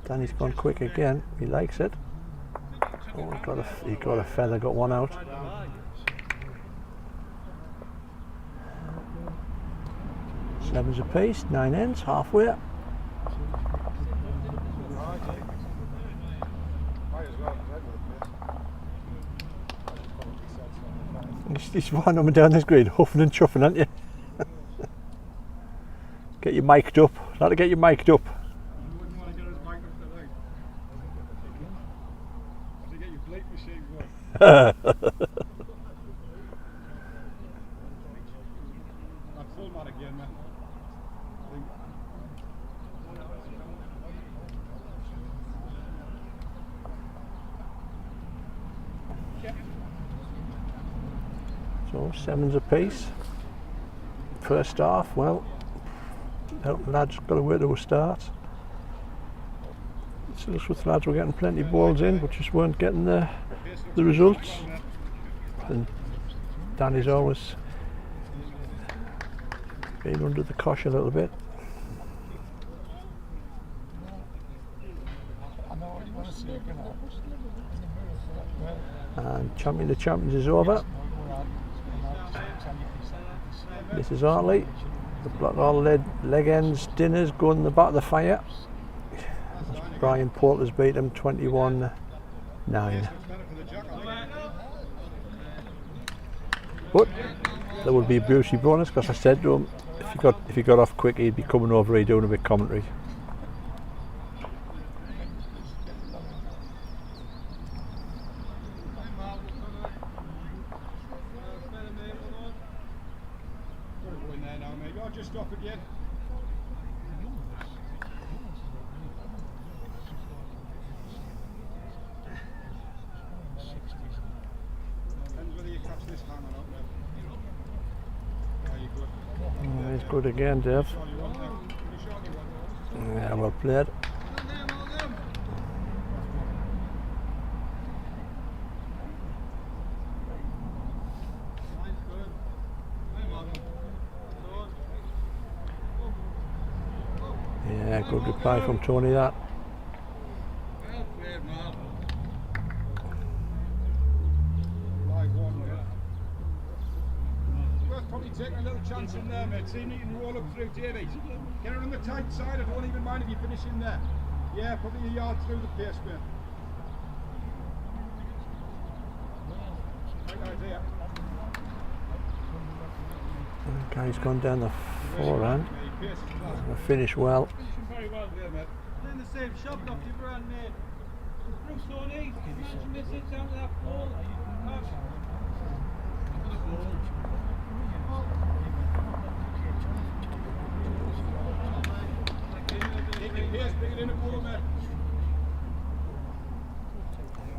Danny's gone quick again. He likes it. Oh, he got a feather, got one out. Sevens apiece, 9 ends, halfway. Might as well, right with the pace. Just one up and down this green, huffing and chuffing, aren't you? Get you mic'd up. That'll get you mic'd up. You wouldn't want to get us mic'd up tonight. Have to get your bleep machine going. That full man again, man. So sevens apiece. First half, well, Owton lads got away to a start. Silksworth lads were getting plenty of balls in, but just weren't getting the results. And Danny's always been under the cosh a little bit. And Champion of Champions is over. This is Hartley. They've got all leg ends, dinners going in the back of the fire. Brian Porter's beat him 21-9. But there would be a beauty bonus, because I said to him, if he got off quick, he'd be coming over here doing a bit of commentary. Just off again. Depends whether you catch this hand or not. There you go. Oh, he's good again, Dave. Yeah, well played. Yeah, good reply from Tony, that. Worth probably taking a little chance in there, mate. See if you can roll up through Davey. Get her on the tight side. I don't even mind if you finish in there. Yeah, probably a yard through the pace, mate. Right idea. Okay, he's gone down the forehand. Finish well. Very well there, mate. Then the same shot off your brand, mate. Bruce Tony, you miss it down to that ball.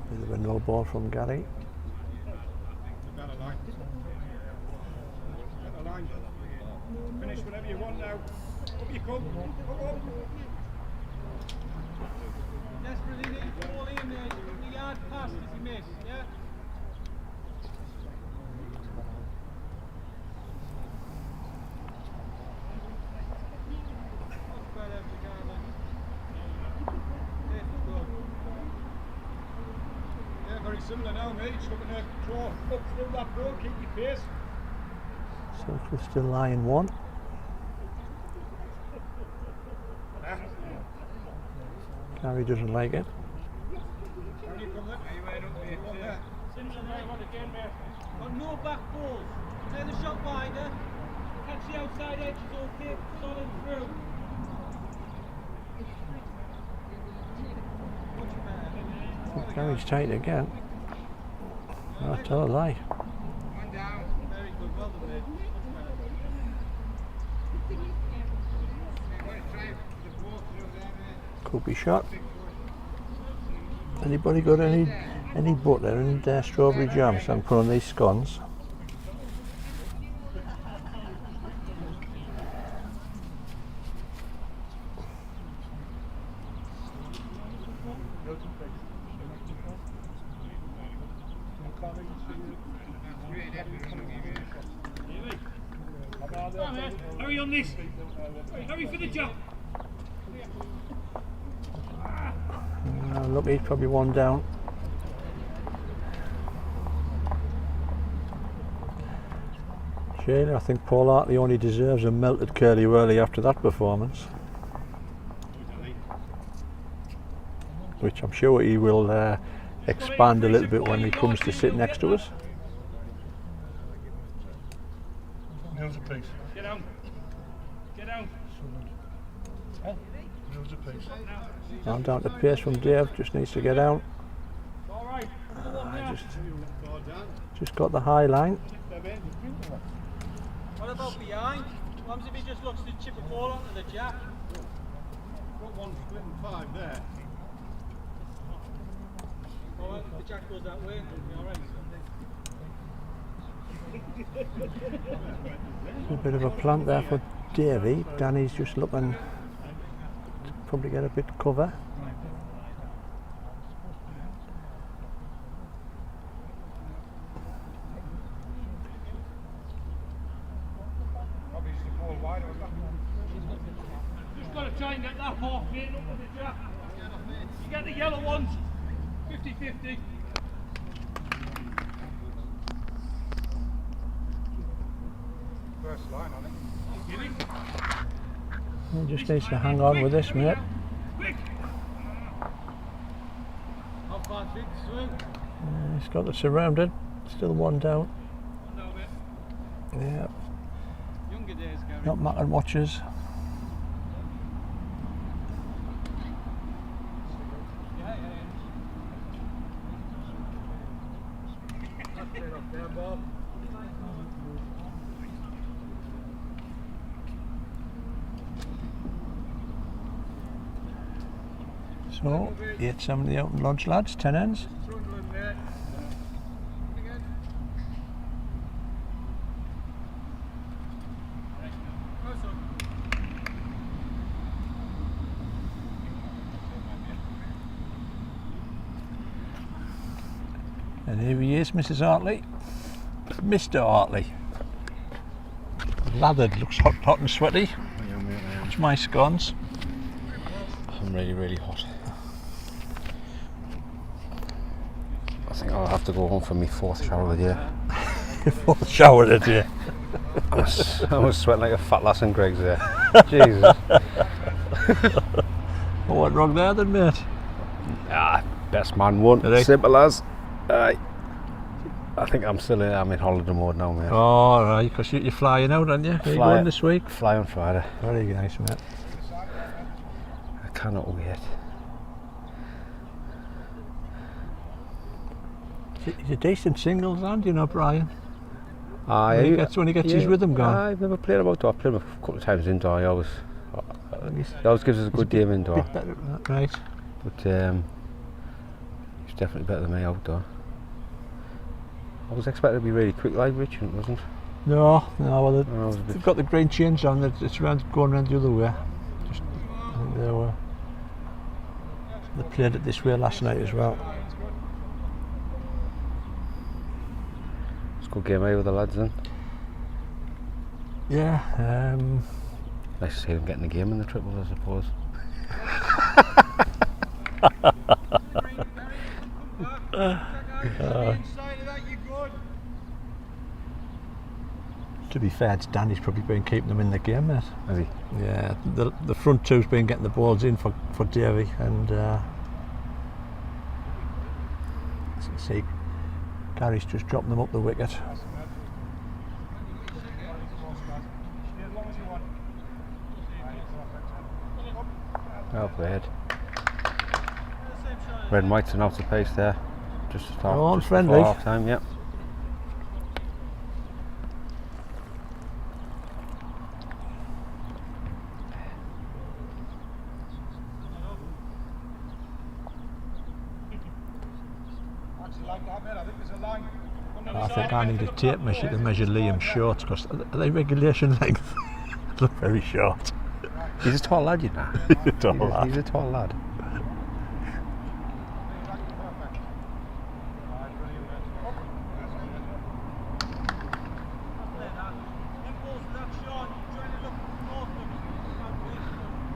Bit of a no ball from Gary. Better line. Better line. Finish whatever you want now. Up you come. Up. Desperately need the ball in there. The yard pass as you miss, yeah? Much better, regardless. This is good. Yeah, very similar now, mate. Just looking to draw up through that ball, keep your pace. Silksworth still lying one. Gary doesn't like it. Can you come there? Are you right up there? One there. Got no back balls. Play the shot wider. Catch the outside edge is okay. Solid through. Much better. Gary's tight again. Oh, tell a lie. One down. Very good. Well done, mate. Could be shot. Anybody got any butter and strawberry jam so I can put on these scones? Hurry on this. Hurry for the jump. Look, he's probably one down. Shane, I think Paul Hartley only deserves a melted curly whirly after that performance, which I'm sure he will expand a little bit when he comes to sit next to us. Nils a piece. Get down. Get down. Nils a piece. I'm down to pace from Dave, just needs to get down. All right. Just got the high line. What about behind? What happens if he just looks to chip a ball onto the jack? Got one split and 5 there. Oh, if the jack goes that way, it'll be alright. A bit of a plant there for Davey. Danny's just looking to probably get a bit of cover. Probably just a ball wide, wasn't it? Just got to try and get that half mate up with the jack. You get the yellow ones. 50-50. First line, I think. He just needs to hang on with this, mate. Quick. How far big swing? He's got it surrounded. Still one down. No, mate. Yeah, Younger days, Gary. not Mackin watchers. Yeah. That's clear up there, Bob. So, 870 out in Lodge lads, 10 ends. Trundling, mate. Again. Close up. And here he is, Mrs. Hartley. Mr. Hartley. Lathered, looks hot and sweaty. It's my scones. I'm really hot. I think I'll have to go home for my 4th shower of the year. Fourth shower did you? I was sweating like a fat lass in Greg's there. Jesus. Oh, what wrong there then, mate? Ah, best man won. Did he? Simple as. I think I'm in holiday mode now, mate. Oh, right, because you're flying out, aren't you? Are you going this week? Fly on Friday. Very nice, mate. I cannot wait. He's a decent singles hand, you know, Brian. When he gets his rhythm going. I've never played him outdoor. I've played him a couple of times indoor. He always gives us a good game indoor. Bit better, right. But he's definitely better than me outdoor. I was expecting to be really quick like Rich, and it wasn't. No, well, I was a bit- they've got the green chains on, it's going around the other way. Just, I think they played it this way last night as well. It's a good game with the lads then. Yeah, Nice to see them getting the game in the triples, I suppose. to be fair to Dan, he's probably been keeping them in the game, mate. Has he? Yeah, the front two's been getting the balls in for Davey, and see, Gary's just dropping them up the wicket. Well played. Red and white's an out of pace there. Just to start. Oh, just friendly. before half time, yep. I think I need a tape measure to measure Liam's shorts, because are they regulation length? They look very short. He's a tall lad, you know. He's a tall lad.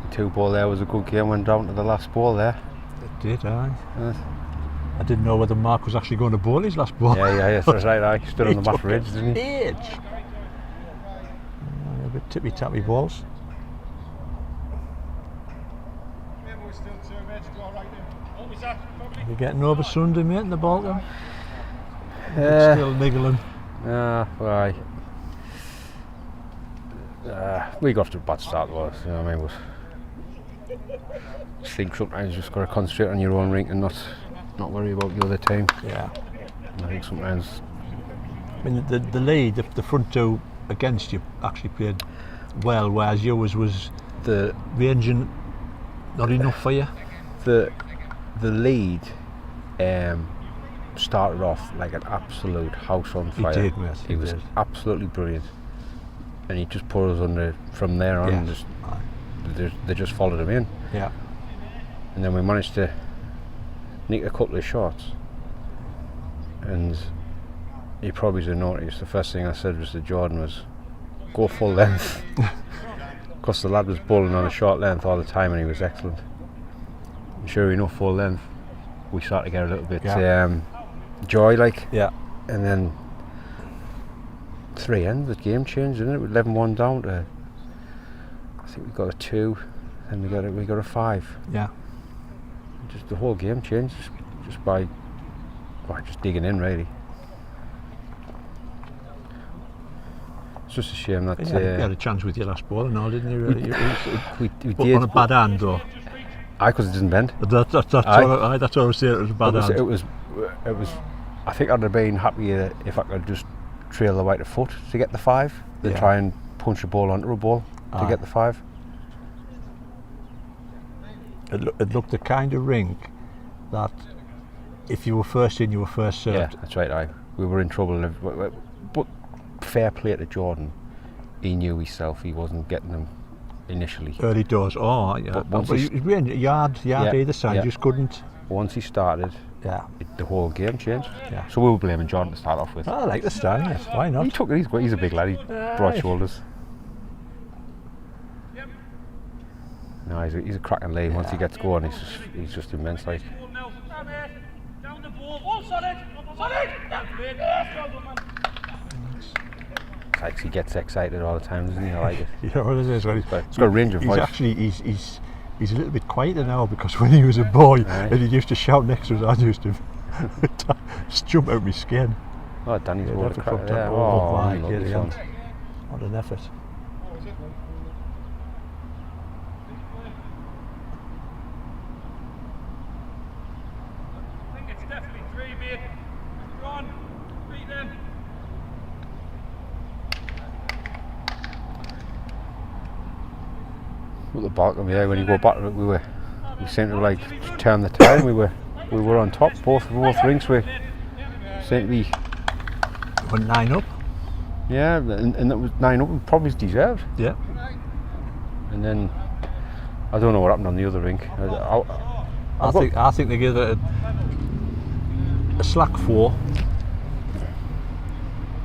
The 2 ball there was a good game, went down to the last ball there. It did, aye. Yes. I didn't know whether Mark was actually going to bowl his last ball. Yeah, that's right. I stood on the back ridge, didn't he? Age. tippy tappy balls. Maybe we're still 2 minutes to go right in. What was that? Probably. You're getting over Sunday, mate, in the Balkan. Yeah. Still niggling. Right. We got off to a bad start, though. You know what I mean? I think sometimes you just got to concentrate on your own rink and not worry about the other team. Yeah. I think sometimes. I mean, the lead, the front two against you actually played well, whereas yours was The ranging not enough for you. the lead started off like an absolute house on fire. He did, mate. He was absolutely brilliant, and he just put us under from there on. Yeah. Just they just followed him in, Yeah. and then we managed to nick a couple of shots. And you probably should notice the first thing I said was to Jordan was, "Go full length," because the lad was bowling on a short length all the time, and he was excellent. And sure enough, full length, we started to get a little bit joy, like. Yeah. And then 3 ends, the game changed, didn't it? With 11-1 down to, I think we got a 2, then we got a 5. Yeah. Just the whole game changed just by just digging in, really. It's just a shame that You had a chance with your last ball and all, didn't you? Really? we But did on a bad hand, though. because it didn't bend. That's all I was saying. It was a bad hand. It was. I think I'd have been happier if I could just trail the right foot to get the 5 than Yeah. try and punch a ball onto a ball to get the 5. It looked the kind of rink that if you were first in, you were first Yeah, served. that's right. We were in trouble. But fair play to Jordan. He knew himself. He wasn't getting them initially. Early doors. Oh, yeah. But once But he you ran yard either side. yeah. You just couldn't. Once he started, Yeah. the whole game changed. Yeah. So we were blaming Jordan to start off with. I like the style. Yes. Why not? He took it. He's a big lad. He's broad shoulders. No, he's a cracking lane. Once he gets going, he's just immense. Like. Down the ball. Oh, solid. Solid. That's great. Well done, man. Like he gets excited all the time, doesn't he? I like it. You know what it is? Well, He's got a range of he's voice. actually he's a little bit quieter now, because when he was a boy and he used to shout next to us, I used to just jump out my skin. Oh, Danny's Yeah, ball that's a crack fucked there. up ball. Oh, Why, lovely get it son. out. What an effort. I think it's definitely 3, mate. Go on. 3 then. At the bottom, yeah. When you go back, we seemed to like turn the tide. We were on top. Both rings. We seemed to be. Went 9 up. Yeah, and that was 9 up. And probably deserved. Yeah. And then I don't know what happened on the other rink. I think they gave it a slack 4.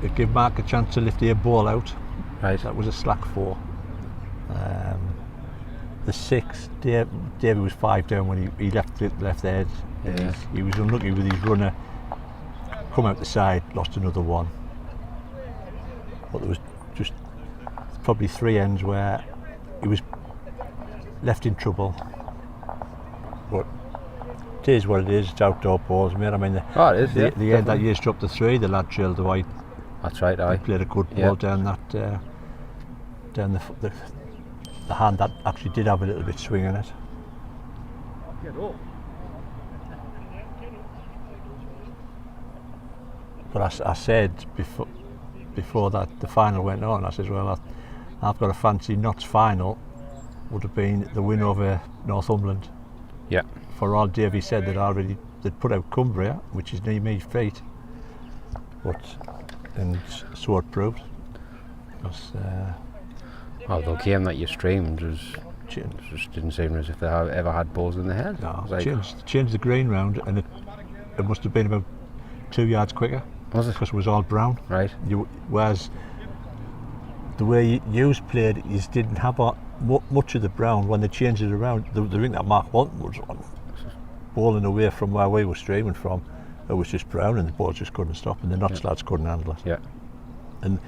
It gave Mark a chance to lift the ball out. Right. That was a slack 4. The 6, David was 5 down when he left the head. Yeah. He was unlucky with his runner. Come out the side, lost another 1. But there was just probably 3 ends where he was left in trouble. But it is what it is. It's outdoor balls, mate. I mean, It is. Yeah, the end that year's dropped the 3. The lad trailed the white. That's right. He played a good ball Yeah. down that down the hand that actually did have a little bit swing in it. But I said before that the final went on, I said, well, I've got a fancy Notts final would have been the win over Northumberland. Yeah. For all Davey said they'd put out Cumbria, which is near me feet. And so it proved. Because Well, the game that you streamed just didn't seem as if they ever had balls in the head. no, Like, changed the green round, and it must have been about 2 yards quicker. Was it? Because it was all brown. Right. Whereas the way yous played, you didn't have much of the brown. When they changed it around, the ring that Mark Owton was on, bowling away from where we were streaming from, it was just brown, and the ball just couldn't stop, and the Notts lads couldn't handle it. Yeah. And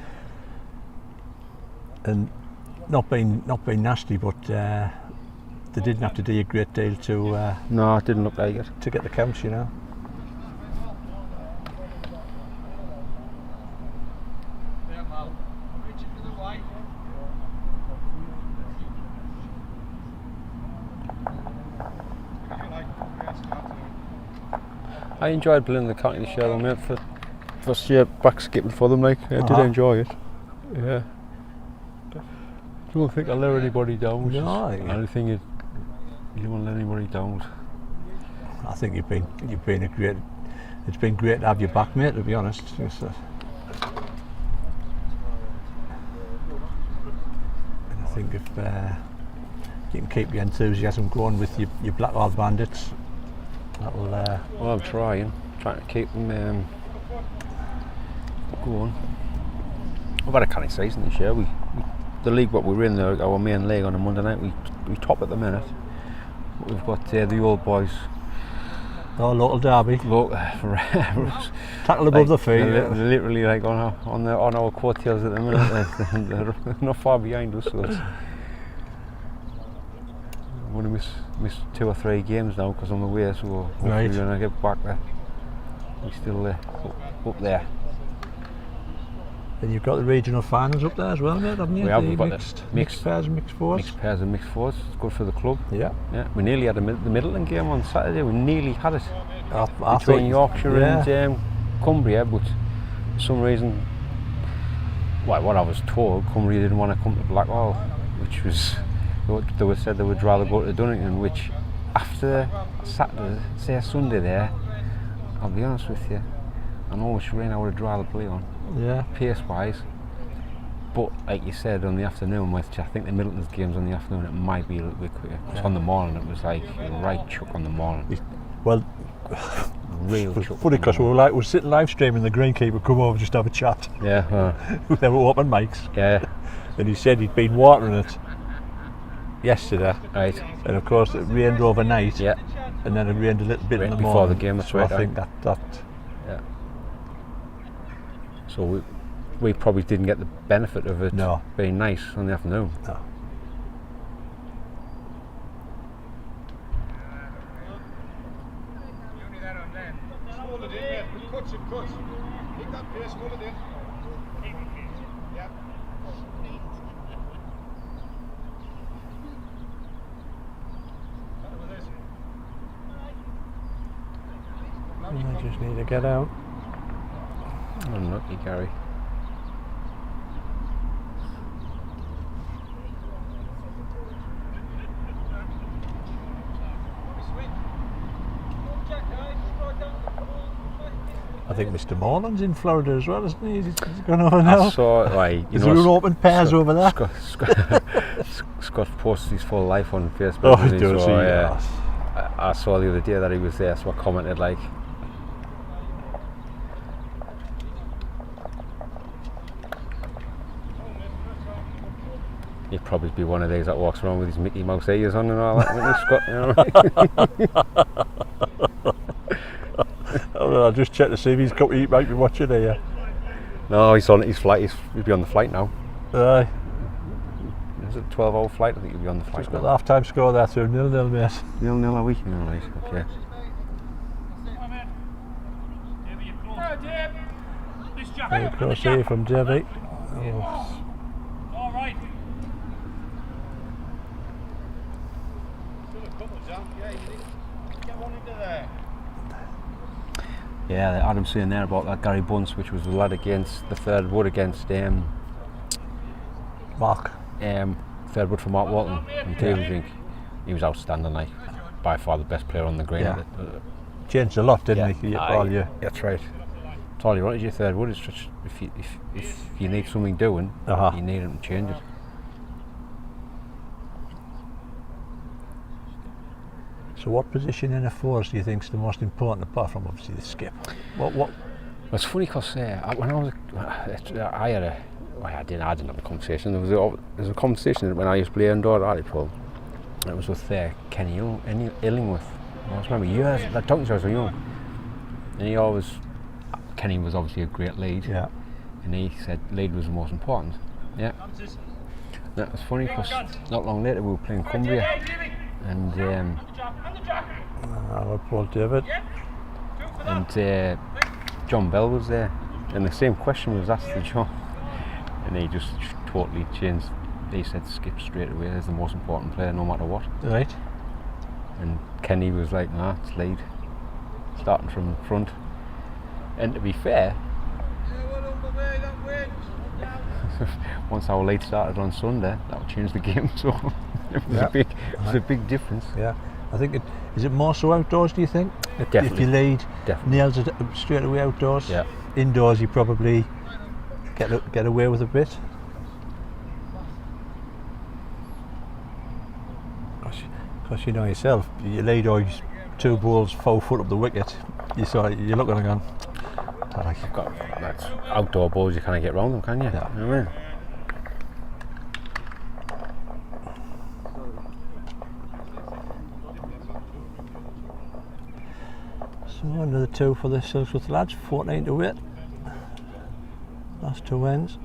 not being nasty, but they didn't have to do a great deal to No, it didn't look like it. to get the counts, you know. There, Mal. I'm reaching for the white. I enjoyed playing the county shell, mate, for first year back skipping for them, like, I did enjoy it. Yeah. Don't think I'll let anybody down. Which No, is anything you don't want to let anybody down. I think you've been a great. It's been great to have you back, mate. To be honest, and I think if you can keep your enthusiasm going with your Blackall Bandits, that'll. Well, I'm trying to keep them going. We've had a canny season this year. The league what we're in, our main league on a Monday night, we top at the minute. We've got the old boys. Oh, local derby. Tackle above the feet. They're literally like on our coattails at the minute. They're not far behind us. So I'm going to miss 2 or 3 games now because I'm away. So hopefully we're going to get back there. We're still up there. And you've got the regional finals up there as well, mate, haven't you? We have. The We've got mixed pairs and mixed fours. Mixed pairs and mixed fours. It's good for the club. Yeah. We nearly had the Middleton game on Saturday. We nearly had it I between thought- Yorkshire and Cumbria, but for some reason, what I was told, Cumbria didn't want to come to Blackwall, which was they said they would rather go to Dunnington. Which after Saturday, say Sunday there, I'll be honest with you, I know which rain I would have rather play on. Yeah. Pace wise, but like you said on the afternoon, which I think the Middleton's games on the afternoon, it might be a little bit quicker. Because on the morning it was like right chuck on the morning. Well, Real it was chuck. funny because we were sitting live streaming, the greenkeeper come over just to have a chat. Yeah. They were open mics. Yeah. And he said he'd been watering it yesterday. Right. And of course it rained overnight. Yeah. And then it rained a little bit in the before morning. the game. That's so right. I think that. Yeah. So we probably didn't get the benefit of it being nice on the afternoon. No. Hold it in, mate. Cuts and cuts. Keep that pace, hold it in. Yeah. I just need to get out. Unlucky, Gary. I think Mr. Morland's in Florida as well, isn't he? He's gone over now. I saw, Is there an open pairs over there? Scott posted his full life on Facebook. Oh, he does, so, yes. I saw the other day that he was there, so I commented like, he'd probably be one of these that walks around with his Mickey Mouse ears on and all that, wouldn't he, Scott? You know? I'll just check to see if he might be watching here. No, he's on his flight. He'll be on the flight now. Aye. Is it a 12-hour flight? I think he'll be on the flight Just now. got the half-time score there, so 0-0, mate. 0-0 a week. Right, okay. Very close here from Davey. Oh. All right. Still a couple, John. Yeah, you need to get one into there. Yeah, Adam's saying there about that Gary Bunce, which was the lad against the third wood against Mark. Third wood for Mark Walton in Taylor. He was outstanding, like by far the best player on the green. Yeah. Changed a lot, didn't he? That's right. It's all you want is your third wood. It's just if you need something doing, you need him to change it. So what position in a force do you think is the most important, apart from obviously the skip? What? Well, it's funny because when I was, I didn't have a conversation. There was a conversation when I used to play indoor at Hartlepool. It was with Kenny Illingworth. I remember years, like talking to us when young, and Kenny was obviously a great lead. Yeah. And he said lead was the most important. Yeah. That was funny because not long later we were playing Cumbria, and Paul David. and John Bell was there, and the same question was asked to John, and he just totally changed. He said skip straight away as the most important player no matter what. Right. And Kenny was like, nah, it's lead, starting from the front. And to be fair, once our lead started on Sunday, that would change the game, so it was a big difference. Yeah, I think is it more so outdoors, do you think? Definitely. If you lead, Definitely. nails it straight away outdoors. Yeah. Indoors you probably get away with a bit. Because you know yourself, you lead always 2 balls 4 foot up the wicket, you're looking and going, That's outdoor balls, you can't get round them, can you? Yeah. You know what I mean? So another 2 for the Silksworth lads, 14 to 8. Last 2 ends.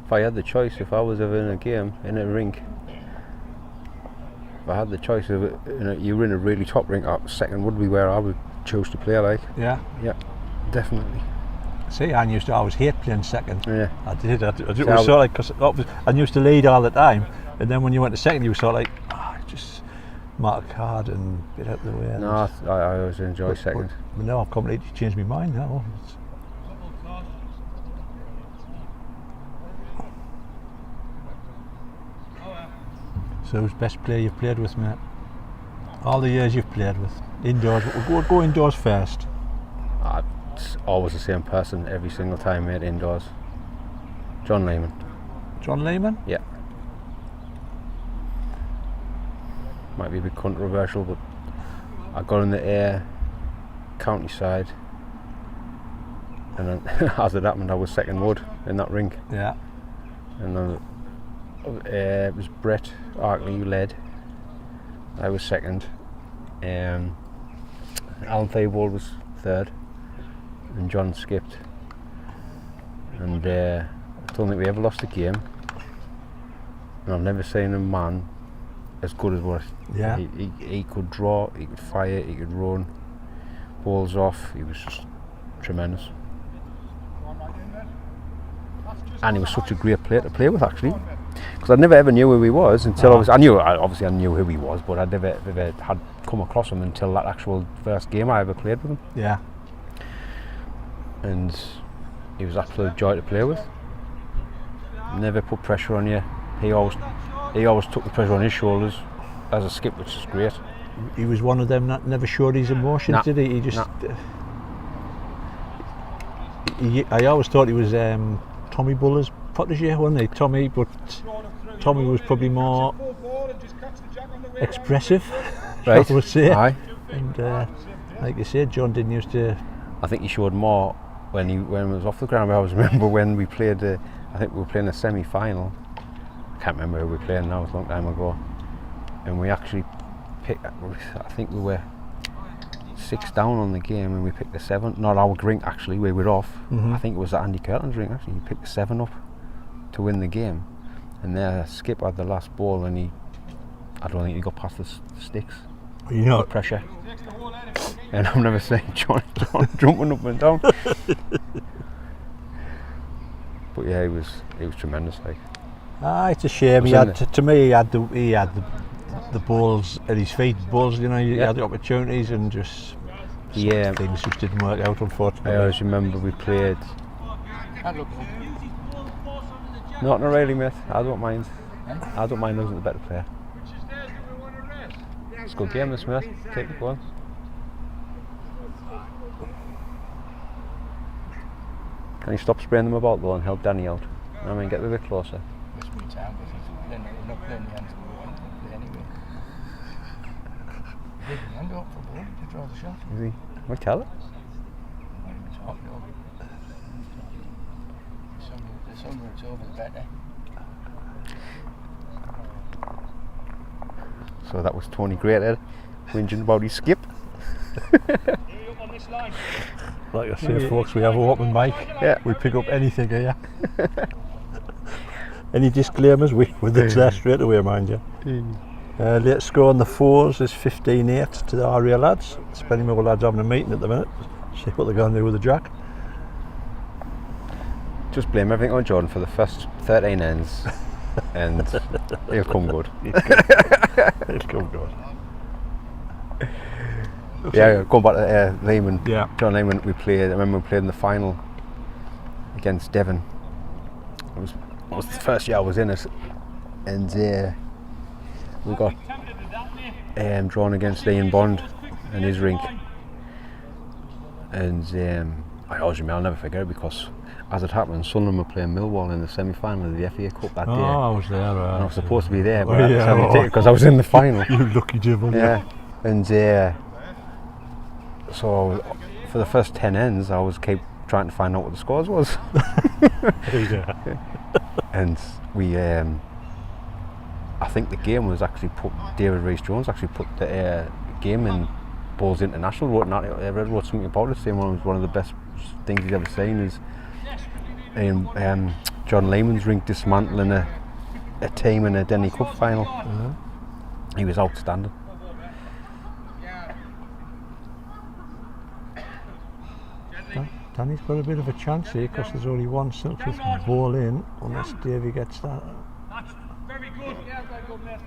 If I had the choice, if I was ever in a game, in a rink, if I had the choice of you were in a really top rink, second would be where I would choose to play, like. Yeah. Yeah, definitely. See, I used to always hate playing second. Yeah. I did. It was sort of like, because I used to lead all the time, and then when you went to second, you were sort of like, just mark a card and get out of the way. No, I always enjoy second. But now I've completely changed my mind now. So who's the best player you've played with, mate? All the years you've played with. Indoors, we'll go indoors first. It's always the same person every single time, mate, indoors. John Lehman. John Lehman? Yeah. Might be a bit controversial, but I got in the air, county side, and then as it happened I was second wood in that rink. Yeah. And then it was Brett Arkley who led. I was second. Alan D.Bolt was third, and John skipped. And I don't think we ever lost a game. And I've never seen a man as good as what he could draw, he could fire, he could run balls off. He was just tremendous. And he was such a great player to play with, actually. Because I never ever knew who he was until I knew who he was, but I never ever had come across him until that actual first game I ever played with him. Yeah. And he was absolute joy to play with. Never put pressure on you. He always took the pressure on his shoulders as a skip, which is great. He was one of them that never showed his emotions, did he? He just. I always thought he was Tommy Buller's protege, wasn't he? Tommy was probably more expressive, right? I would say. Aye. And like you said, John didn't used to. I think he showed more when he was off the ground. I always remember when we played. I think we were playing a semi-final. I can't remember who we were playing now. It was a long time ago. And we actually picked. I think we were 6 down on the game, and we picked the 7. Not our drink actually. We were off. Mm-hmm. I think it was Andy Curtin's drink actually. He picked the 7 up to win the game, and there Skip had the last ball, and I don't think he got past the sticks. You know, pressure. And I've never seen John jumping up and down. But yeah, he was tremendous. Like. It's a shame. He had the balls at his feet. Balls, you know, he had the opportunities, and just things just didn't work out, unfortunately. I always remember we played. Not really, mate. I don't mind. I don't mind losing the better player. It's a good game, this, mate. Take it, go on. Can you stop spraying them about though and help Danny out? I mean, get a bit closer. It's my time, because he's not playing the hands anyway. Take the hand up for ball to draw the shot. Is he? Well, tell it. The sooner it's over, the better. So that was Tony Greathead whinging about his skip. on this line. Like I say, folks, we have an open mic. Yeah. We pick up anything here. Any disclaimers? We're there straight away, mind you. Latest score on the fours is 15-8 to the area lads. Spennymoor lads having a meeting at the minute. See what they're going to do with the jack. Just blame everything on Jordan for the first 13 ends, and he'll come good. It's come good. Yeah, going back to Lehman. Yeah. John Lehman, I remember we played in the final against Devon. It was the first year I was in it, and we got drawn against Ian Bond and his rink. And I always remember, I'll never forget it, because as it happened, Sunderland were playing Millwall in the semi-final of the FA Cup that day. I was there. And I was supposed to be there, but Oh, I had yeah, to have a ticket because I was in the final. You lucky devil. Yeah, and so for the first 10 ends, I was kept trying to find out what the scores was. Yeah. And we, I think the game was actually David Rees-Jones actually put the game in Bowls International. Wrote something about it, saying it was one of the best things he's ever seen. Is John Lehman's rink dismantling a team in a Denny Cup final. He was outstanding. Danny's got a bit of a chance here because there's only one Silksworth ball in, unless Davey gets that. That's very good. Yeah, very good, mate.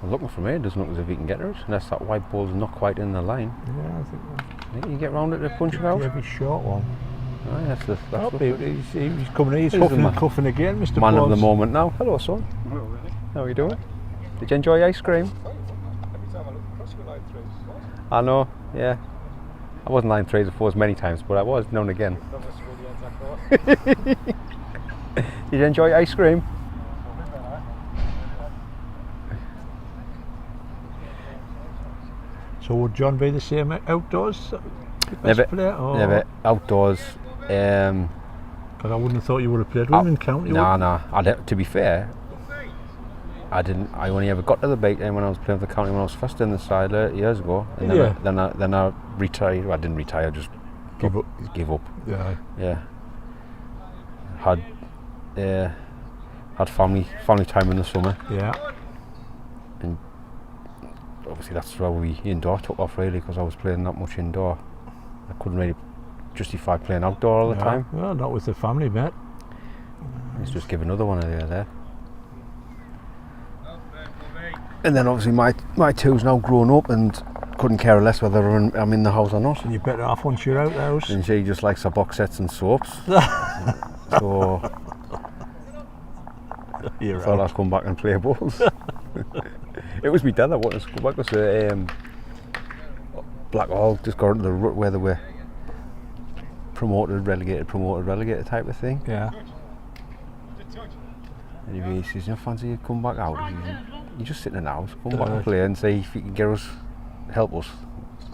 Well, looking for me, it doesn't look as if he can get it, unless that white ball's not quite in the line. Yeah, I think You get round it to punch it out. Davey short one. Oh, that's He's coming in, he's huffing and cuffing again, Mr. Man of the Bonds. moment now. Hello, son. How are you doing? Did you enjoy ice cream? Every time I look across, you line 3s. I know, yeah. I wasn't line 3s before many times, but I was now and again. Did you enjoy ice cream? So would John be the same outdoors? Never, Player, or? never outdoors. Because I wouldn't have thought you would have played with him in county. No. To be fair, I didn't. I only ever got to the beat when I was playing for the county when I was first in the side years ago. And then I retired. Well, I didn't retire. I just give up. Yeah. Yeah. Had family time in the summer. Yeah. And obviously that's where we indoor took off really, because I was playing that much indoor. I couldn't really justify playing outdoor all the time. Well, not with the family, mate. Let's just give another one there. And then obviously my two's now grown up and couldn't care less whether I'm in the house or not. And you're better off once you're out the house. And she just likes her box sets and soaps. So I thought I'd come back and play balls. It was my dad that wanted us to come back, because Blackwall just got into the rut where they were promoted, relegated type of thing. Yeah. Anyway, he says, fancy you come back out? You just sit in the house, come back and play and see if you can get us, help us.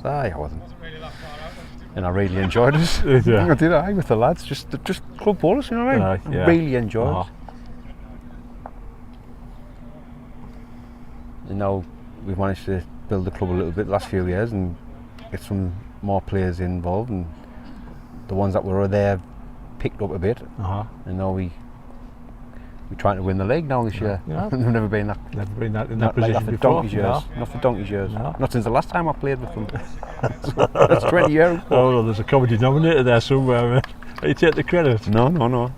I wasn't. And I really enjoyed it. Yeah. I did with the lads, just club ballers, you know what I mean? Yeah. Really enjoyed it. And now we've managed to build the club a little bit the last few years and get some more players involved, and the ones that were there picked up a bit. And now we're trying to win the league now this year. Yeah. We've never been that in that position for before. donkey's years. Not for donkey's years. No. Not since the last time I played with them. That's 20 years ago. Oh, well, there's a common denominator there somewhere, mate. You take the credit. No.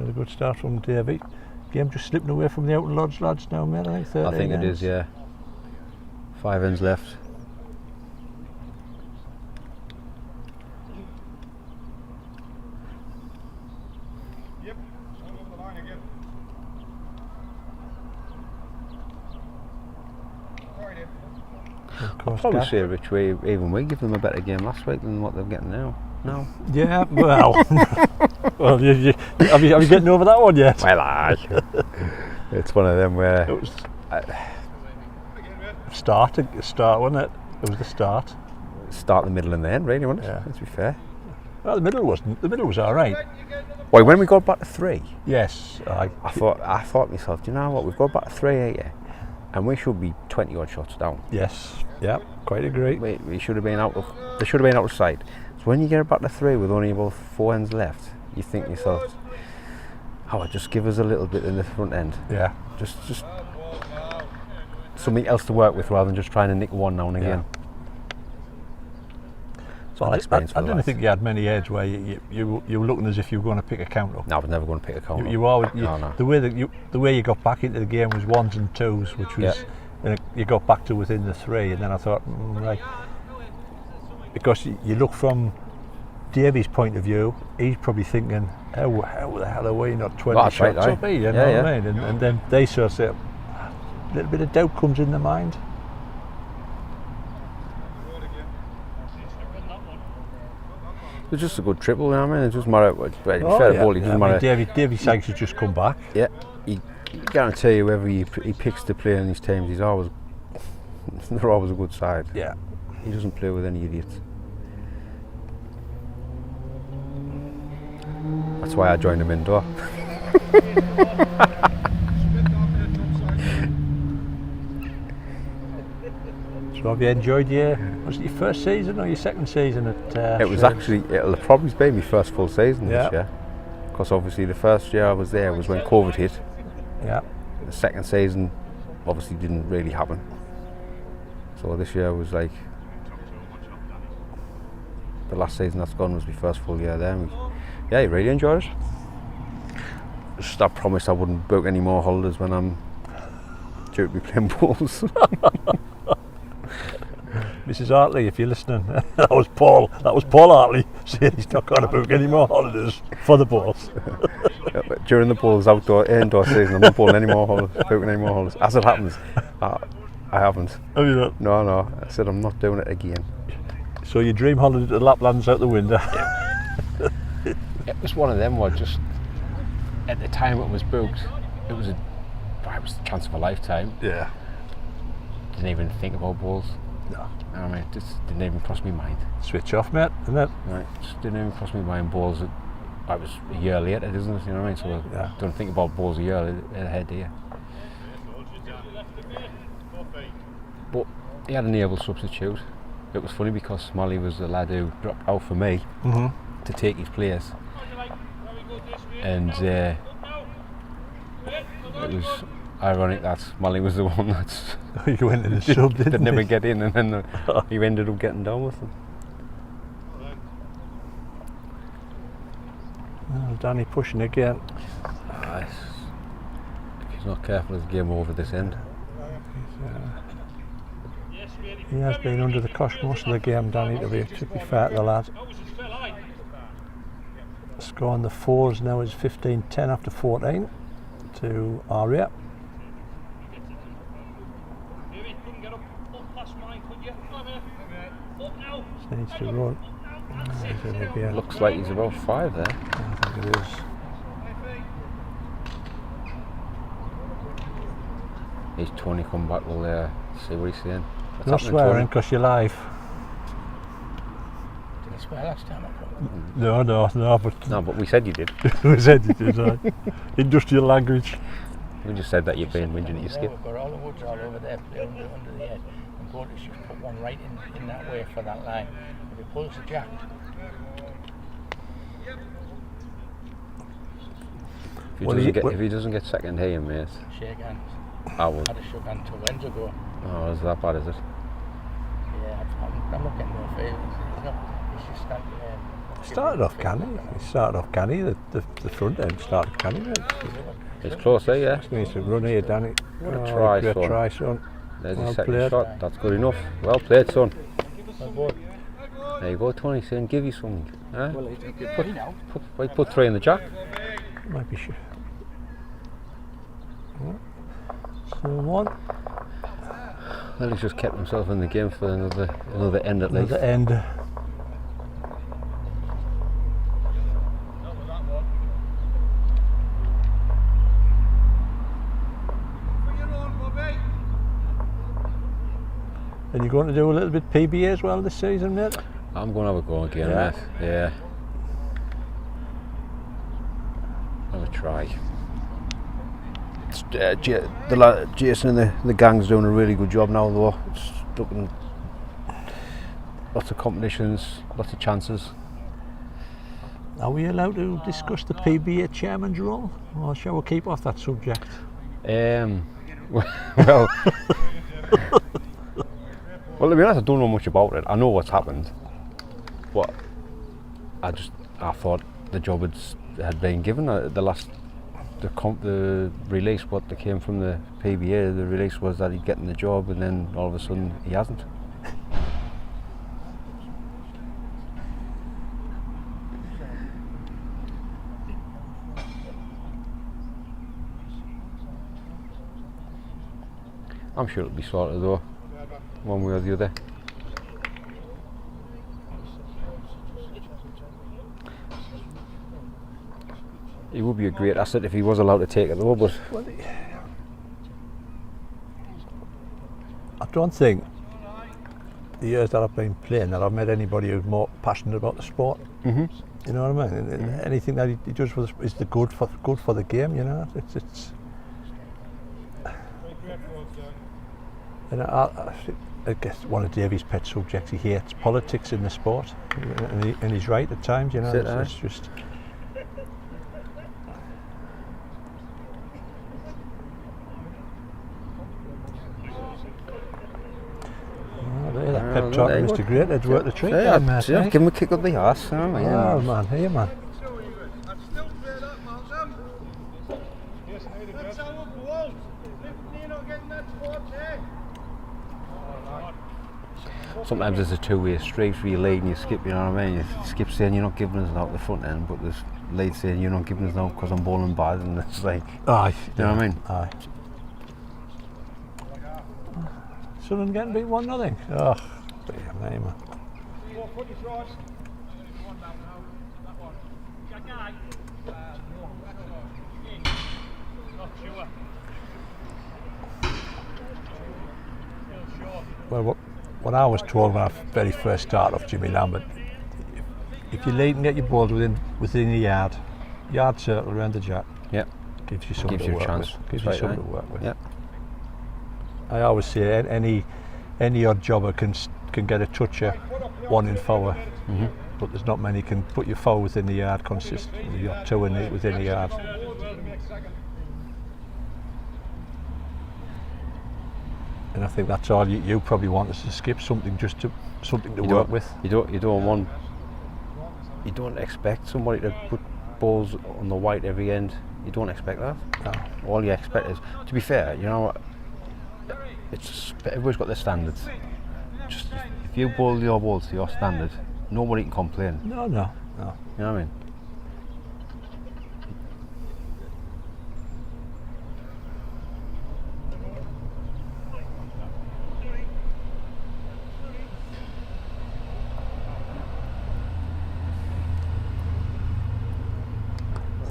A good start from Davey. Game just slipping away from the Owton Lodge lads now, mate. I think it is, yeah. 5 ends left. Yep, on the line again. Sorry, Dave. Of course, Probably Gav. say which way even we give them a better game last week than what they're getting now. No. Yeah, well. Well, have you getting over that one yet? Well, it's one of them where It was start, wasn't it? It was the start. start the middle and the end, really, wasn't it? Yeah. Let's be fair. Well, the middle wasn't. The middle was all right. Why, when we got back to 3, Yes, I thought to myself, do you know what? We've got back to 3 here, and we should be 20 odd shots down. yes, yeah, quite agree. We should have been out of. They should have been out of sight. So when you get back to 3 with only about 4 ends left, you think to yourself, oh, just give us a little bit in the front end. Yeah, Just something else to work with rather than just trying to nick one now and again. So I didn't think you had many heads where you were looking as if you were going to pick a count up. No, I was never going to pick a count. You always No. the way you got back into the game was 1s and 2s, which was you got back to within the 3, and then I thought right, because you look from Davy's point of view, he's probably thinking, how the hell are we not 20 Well, that's shots right, up here? You know what I mean? And then they sort of say, a little bit of doubt comes in their mind. It was just a good triple, you know what I mean? It doesn't matter. Davy Sykes has just come back. Yeah, he guarantee you whoever he picks to play in his teams, they're always a good side. Yeah. He doesn't play with any idiots. That's why I joined him indoor. So have you enjoyed was it your first season or your second season at It was Shrewsbury? actually, it'll probably be my first full season this year. Because obviously the first year I was there was when COVID hit. Yeah. The second season obviously didn't really happen. So this year was like, the last season that's gone was my first full year there. And I really enjoyed it. Just I promised I wouldn't book any more holidays when I'm due to be playing balls. Mrs. Hartley, if you're listening, that was Paul Hartley saying he's not going to book any more holidays for the balls. During the balls indoor season, I'm not booking any more holidays. As it happens, I haven't. Have you not? No, I said I'm not doing it again. So your dream holiday to Lapland's out the window. It was one of them where just at the time it was booked, it was the chance of a lifetime. Yeah. Didn't even think about balls. No. I mean, it just didn't even cross my mind. Switch off, mate, isn't it? Right, just didn't even cross my mind. Balls, I was a year later, isn't it? You know what I mean? So I don't think about balls a year ahead, do you? But he had an able substitute. It was funny because Smalley was the lad who dropped out for me to take his place, and it was ironic that Smalley was the one that's you went in the sub, didn't never get in, and then he ended up getting down with them. Oh, Danny pushing again. If he's not careful, it's game over this end. He has been under the cosh most of the game, Danny, to be fair to the lad. Score on the 4s now is 15-10 after 14 to Aria. Just needs to run. Looks like he's about 5 there. I think it is. He's 20 come back, we'll see what he's saying. What's No happening, swearing because you're live. Did I swear last time I come? No, but No, but we said you did. we said it is industrial language. We just said that you're being whinging at your skip. We've got all the woods all over there, under the edge. And Gordy's just put one right in that way for that line. If he pulls the jack, If he doesn't get second here, mate, shake hands. I will. I had a shook hand 2 ends ago. Oh, is that bad, is it? Yeah, I'm not getting no favours. He's just Started off canny. The front end started canny. It's close, yeah. Just needs to run here, Danny. What a try, great son. try, son. There's Well his second played. shot. That's good enough. Well played, son. well, There you go, Tony. Saying give you something. Huh? well, he's a good boy now. Put 3 in the jack. Might be sure. So 1. Well, he's just kept himself in the game for another end at least. Another end. And you're going to do a little bit PBA as well this season, mate? I'm going to have a go again, Yeah. mate. Yeah. a try. Jason and the gang's doing a really good job now, though. It's looking lots of competitions, lots of chances. Are we allowed to discuss the PBA chairman's role, or shall we keep off that subject? Well, well, to be honest, I don't know much about it. I know what's happened, but I thought the job had been given. The release, what that came from the PBA, the release was that he'd gotten the job, and then all of a sudden he hasn't. I'm sure it'll be sorted though, one way or the other. He would be a great asset if he was allowed to take it though, but I don't think the years that I've been playing that I've met anybody who's more passionate about the sport. You know what I mean? And anything that he does is the good for the game. You know, it's. And I guess one of Davy's pet subjects, he hates politics in the sport, and he's right at times. You know, it's just. That pep talk, Mr. Great, it's worth the treat. Give him a kick up the arse. Oh man, here man. Sometimes there's a two-way street where you lead and you skip, you know what I mean? You skip saying you're not giving us out the front end, but there's lead saying you're not giving us out because I'm bowling bad, and it's like, aye, you know what I mean? Aye. Sunderland getting beat 1-0. Oh, damn, man. Well, what I was told when I very first started off Jimmy Lambert, if you lead and get your balls within the yard circle around the jack, gives you something to work with. Gives you something to work with. Yep. I always say any odd jobber can get a toucher, one in four, but there's not many can put your four within the yard consistently. You've got two within the yard. And I think that's all you probably want is to skip something to work with. You don't expect somebody to put balls on the white every end. You don't expect that. No. All you expect is, to be fair, you know, everybody's got their standards. Just if you bowl your balls to your standard, nobody can complain. No. You know what I mean?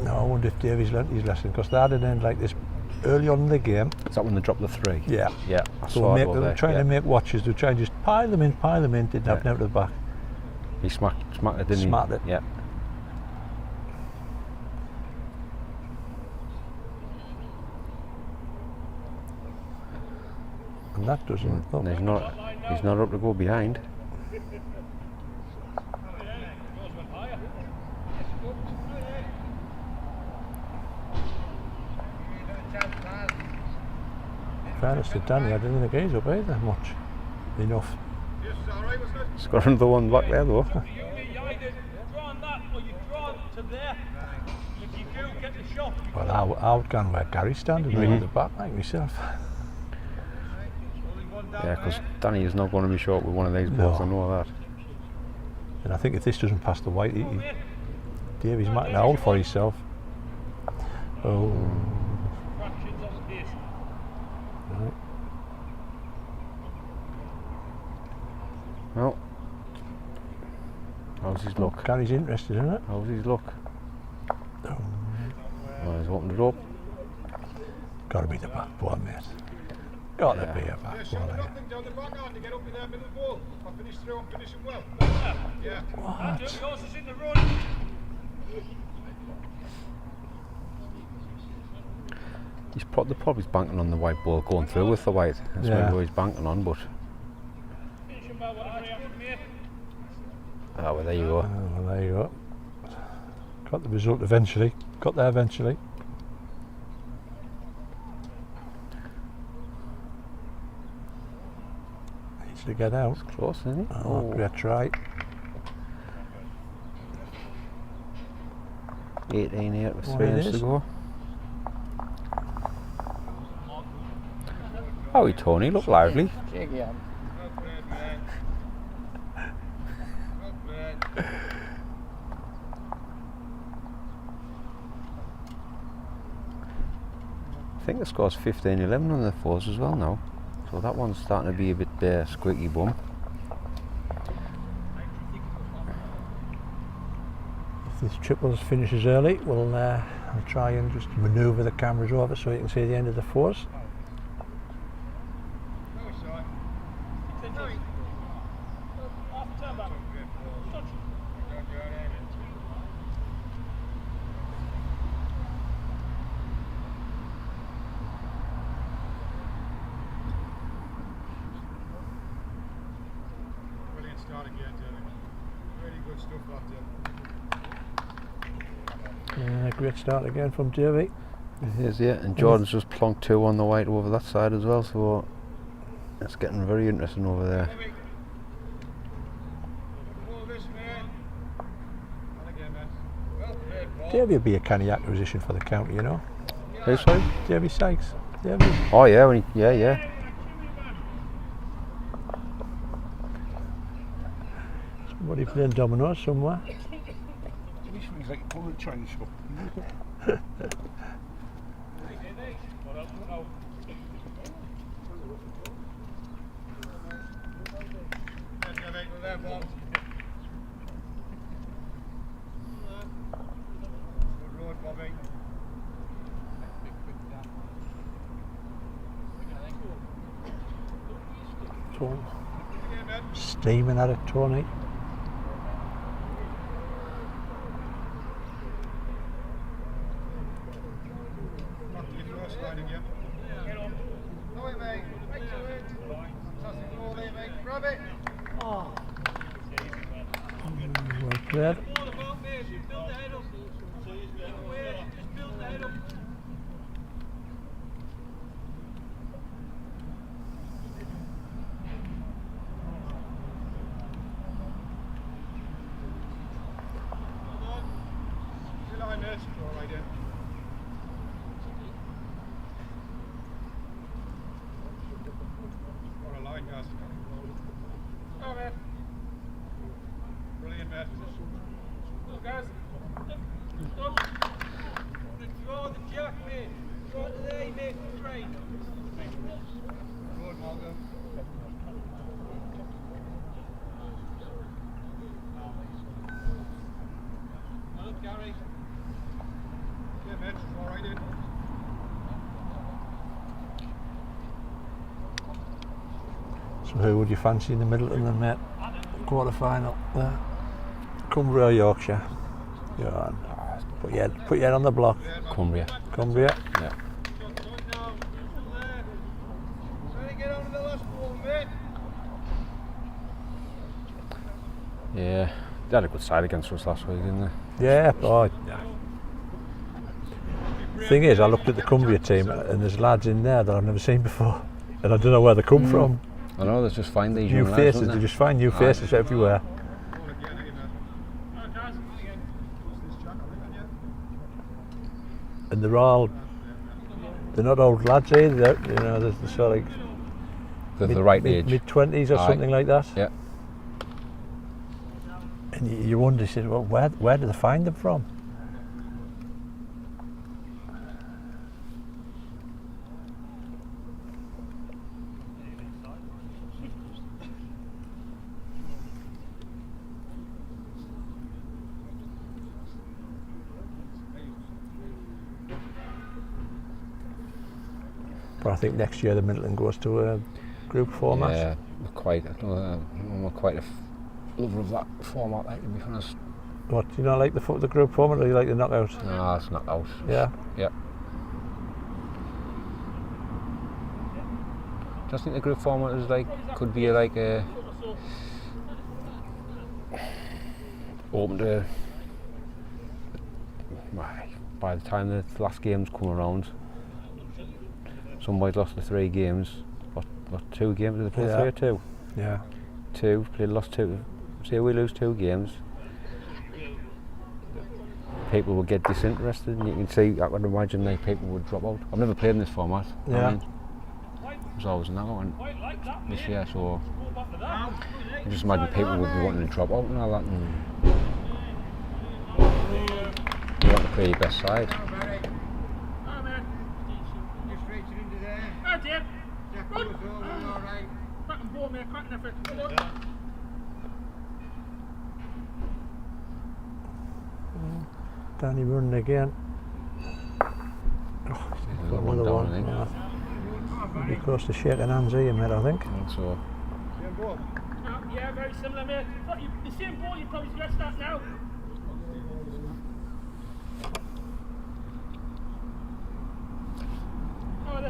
No, I wonder if Davy's learnt his lesson, because they had an end like this early on in the game. Is that when they dropped the 3? Yeah. Yeah, I So saw they it over were there. trying to make watches, they were trying to just pile them in, didn't have them out of the back. He smacked it, didn't he? Smacked it. Yeah. And that doesn't look. And he's not up to go behind. Fairness to Danny, I didn't think he's up either much. Enough. He's got another one back there though. Well, I would go and where Gary's standing right at the back, like myself. Yeah, because Danny is not going to be short with one of these balls, I know that. And I think if this doesn't pass the white, Davy's making a hole for himself. Oh. Right. Well, how's his luck? Gary's interested in it. How's his luck? Oh. Well, he's opened it up. Got to be the back ball, mate. Got to be a back Yeah, ball. shot nothing down the backhand to get up in their middle ball. I finished through and finishing well. Yeah. What? Yours is in the run. The probably banking on the white ball going through with the white. That's Yeah. maybe what he's banking on, but well, there you go. Well, there you go. Got the result eventually. Got there eventually. Needs to get out. Close, isn't he? Oh, great try. 18-8 with Oh, 3 it inches is. to go. Oh, Tony, look lively. Shake your hand. I think the score's 15-11 on the fours as well now. So that one's starting to be a bit squeaky bum. If this triples finishes early, I'll try and just manoeuvre the cameras over so you can see the end of the fours. Brilliant start again, Jeremy. Really good stuff that Great start again from D.Ray. It is, yeah. And Jordan's just plonked 2 on the white over that side as well, so it's getting very interesting over there. All this, man. And again, man. Well played, Paul. D.Ray would be a canny acquisition for the county, you know. Who, sorry? D.Ray Sykes. D.Ray. Oh yeah, yeah. Somebody playing dominoes somewhere. This one's like a bullet train shop. There, Bob. Good road, Bobby. Tony. Again, man. Steaming at it, Tony. Back to your first line again. No way, mate. Right to it. Fantastic ball there, mate. Grab it. Well played. All about me. Build the head up. Just build the head up. Still line there. All right, then. What a line, guys. Oh, man. Brilliant, man. Look, guys. Stop. Draw the jack, mate. Draw the day, mate. Straight. Good, Morgan. Look, Gary. Yeah, man. All right, then. So who would you fancy in the middle of the net? Quarter final there. Cumbria or Yorkshire? Go on. Put your head on the block. Cumbria. Cumbria. Yeah. Trying to get on to the last ball, mate. Yeah. They had a good side against us last week, didn't they? Yeah. Oh, yeah. Thing is, I looked at the Cumbria team and there's lads in there that I've never seen before, and I don't know where they come from. I know, they just find these New young lads, faces. don't They they? just find new faces everywhere, Ball again, man. This jack, I think, yeah. and they're not old lads either. You know, they're sort of like The right age. mid-20s or Aye. something like that. Yeah. And you wonder, you say, well, where do they find them from? But I think next year the Middleton goes to a group format. Yeah, I'm quite a lover of that format, like, to be honest. What, do you not like the group format, or do you like the knockout? No, it's not out. Yeah. Yeah. I think the group format is like, could be like a open to, by the time the last games come around, somebody's lost the 3 games. What 2 games? Did they play 3 or 2? Yeah. 2. They lost 2. Say we lose 2 games. People will get disinterested, and you can see, I would imagine like people would drop out. I've never played in this format. Yeah. I mean, there's always another one this year, so I just imagine people would be wanting to drop out and all that, and you want to play your best side. Just reaching into there. Jack goes over, all right. Danny running again. Oh, Another one another down, one. I think. Yeah. We'll be close to shaking hands here, mate, I think. So, Same ball. Yeah, very similar, mate. But the same ball, you probably get that now.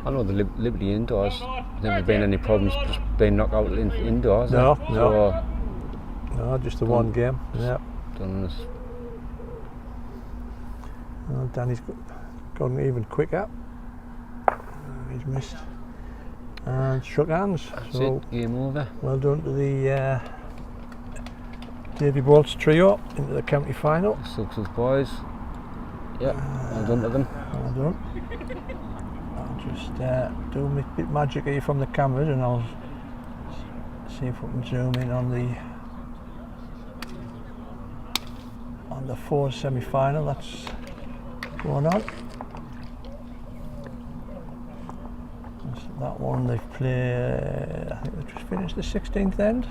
I know the Liberty indoors, never been any problems just being knocked out indoors. No, so, no. No, just the one game. Yeah. Done this. Oh, Danny's gone even quicker. He's missed. And shook hands. That's So it, game over. well done to the D.Bolt trio into the county final. Silksworth boys. Yep, well done to them. Well done. I'll just do a bit magic here from the cameras, and I'll see if we can zoom in on the 4 semi-final that's going on. That one they've played, I think they've just finished the 16th end.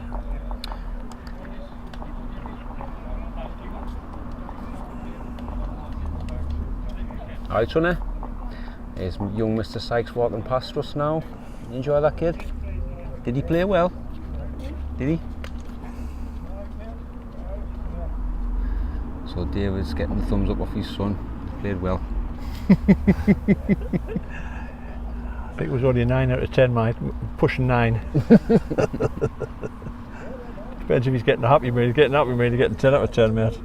Alright, Sonny. Here's young Mr. Sykes walking past us now. You enjoy that kid? Did he play well? Did he? So David's getting the thumbs up off his son. Played well. I think it was only a 9 out of 10, mate. Pushing 9. Depends if he's getting happy with me. He's getting happy with me. He's getting 10 out of 10, mate.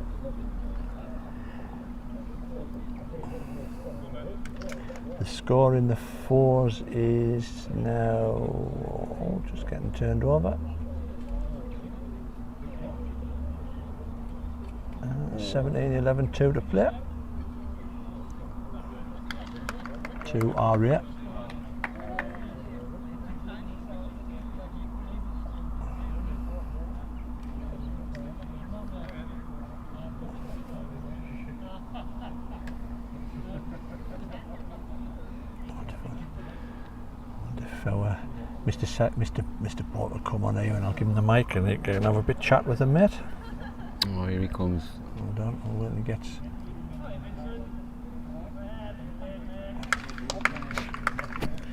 The score in the 4s is now just getting turned over. 17-11, 2 to play. To Aria. Mr. Bolt will come on here, and I'll give him the mic and he can have a bit chat with him, mate. Oh, here he comes. Hold on, when he gets.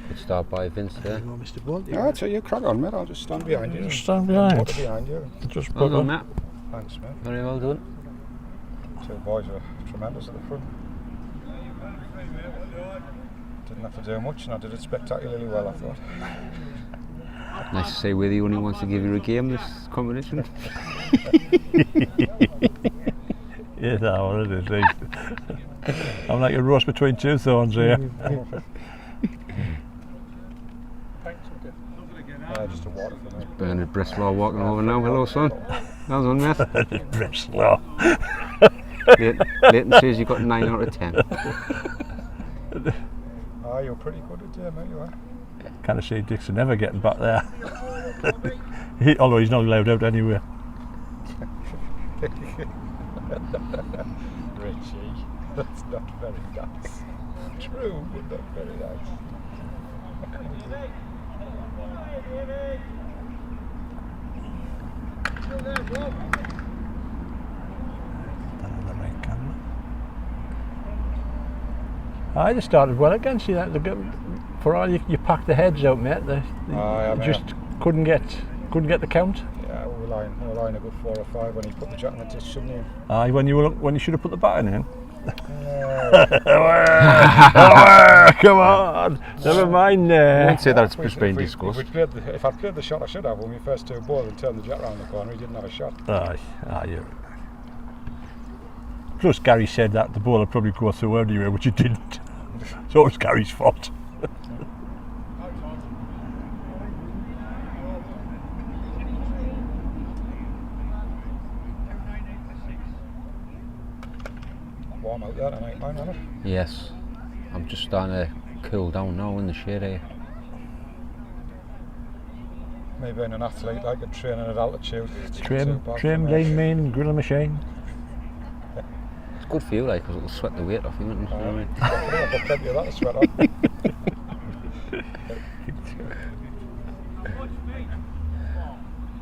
Good start by Vince there. There you go, Mr. Bolt. Yeah, I'll tell you, crack on, mate. I'll just stand behind you. Just stand behind. Walk behind you. Just Well put done, on. Matt. Thanks, mate. Very well done. 2 boys are tremendous at the front. Didn't have to do much, and I did it spectacularly well, I thought. Nice to say whether he only wants to give you a game this competition. Yeah, that's what it is. I'm like a roast between 2 thorns here. Just a water for me. Bernard Breslau walking over now. Hello, son. Well done, mate. Breslau. Leighton says you got 9 out of 10. Ah, you're pretty good at it, mate, you are. Kind of see Dixon never getting back there. Although he's not allowed out anywhere. Richie, that's not very nice. True, but not very nice. I just started well against you. For all you packed the heads out, mate. You just couldn't get the count. Yeah, we were lying a good 4 or 5 when he put the jack on the dish, shouldn't he? Aye, when you should have put the baton in. Come on! Never mind I there. won't say that it's been If discussed. If I'd played the shot I should have when we first two balls and turned the jet round the corner, he didn't have a shot. Aye, you're right. Plus, Gary said that the ball would probably go through anyway, which it didn't. So it was Gary's fault. Warm out there tonight, man, wasn't it? Yes, I'm just starting to cool down now in the shade here. Me being an athlete, I could train at altitude. Trim, lean, mean, grill machine. It's good for you, like, because it'll sweat the weight off you. Wouldn't it? I've got plenty of that to sweat on.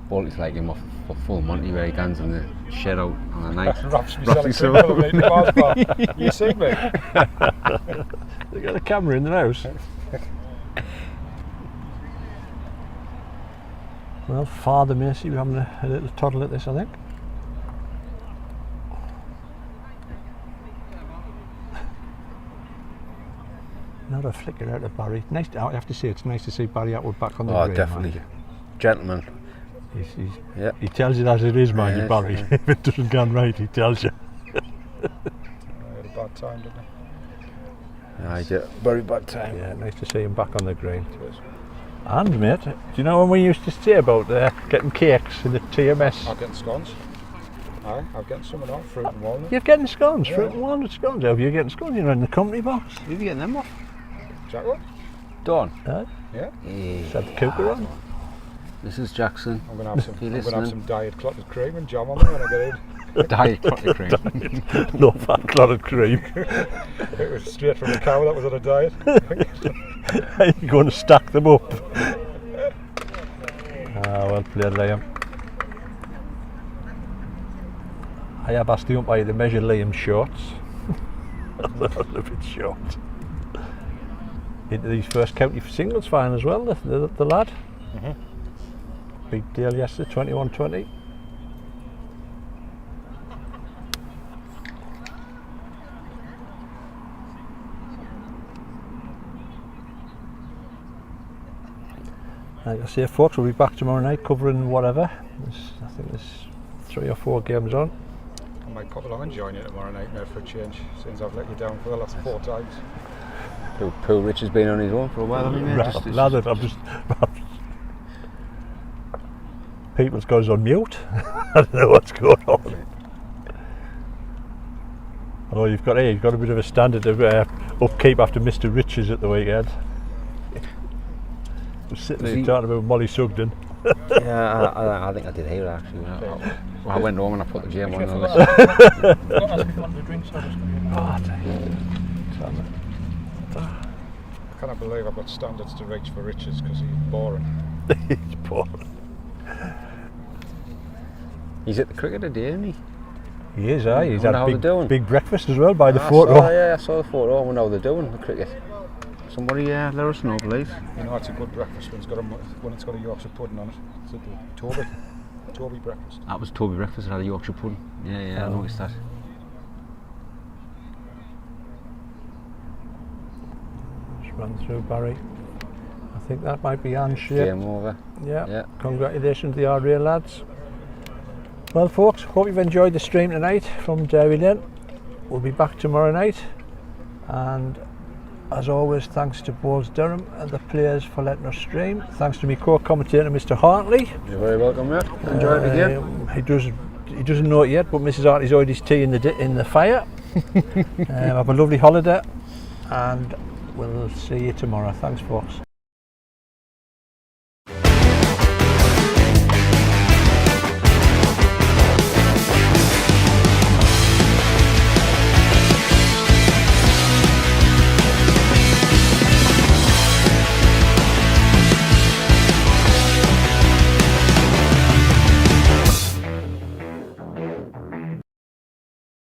Bolt's like him off for full Monty where he guns in the shed out on a night. Wraps myself in the Mars bar. You see me? They got a camera in the house. Well, Father Macy, we're having a little toddle at this, I think. Not a flicker out of Barry. Nice. I have to say, it's nice to see Barry Atwood back on the green. Oh, definitely. Gentleman. He tells you as it is, mind you, Barry. Yes. If it doesn't go right, he tells you. I had a bad time, didn't I? I did. Very bad time. Yeah, nice to see him back on the green. And mate, do you know when we used to say about getting cakes in the TMS? I'm getting scones. Aye, I'm getting some of that, fruit and walnut. You're getting scones, Yeah. fruit and walnut scones. How are you getting scones? You're in the company box. You getting them off? Jack what? Dawn. Yeah. Is that the cooker on? Mrs. Jackson. I'm gonna have some. If you're I'm gonna have listening. some diet clotted cream and jam on me when I get in. Diet chocolate cream. No fat clotted cream. It was straight from the cow that was on a diet. You're going to stack them up. Well played, Liam. I have asked the umpire to measure Liam's shorts. A little bit short. Into these first county singles final as well, the lad. Big deal yesterday, 21-20. Like I say, folks, we'll be back tomorrow night covering whatever. I think there's 3 or 4 games on. I might pop along and join you tomorrow night, mate, for a change, since I've let you down for the last 4 times. Poor Rich has been on his own for a while, hasn't he, mate? Lathered, I'm just people's goes on mute. I don't know what's going on. Although you've got a bit of a standard of upkeep after Mr. Richards at the weekend. I was sitting there talking about Molly Sugden. Yeah, I think I did hear it actually. I went home and I put the gym on and I cannot believe I've got standards to reach for Richards because he's boring. He's boring. He's at the cricket today, isn't he? He is, aye. He's had how they're doing. a big breakfast as well by the I photo. I saw the photo. I wonder how they're doing, the cricket. Somebody let us know, please. You know, it's a good breakfast when it's got a Yorkshire pudding on it. It's at the Toby breakfast. That was Toby breakfast. It had a Yorkshire pudding. Yeah, I noticed that. Just run through Barry. I think that might be Anne's shape. Game over. Yeah. Congratulations to the R-Ray lads. Well, folks, hope you've enjoyed the stream tonight from Derry Lane. We'll be back tomorrow night, and as always, thanks to Bowls Durham and the players for letting us stream. Thanks to my co-commentator, Mr. Hartley. You're very welcome, mate. Enjoy it again. He doesn't know it yet, but Mrs. Hartley's already his tea in the fire. Have a lovely holiday, and we'll see you tomorrow. Thanks, folks.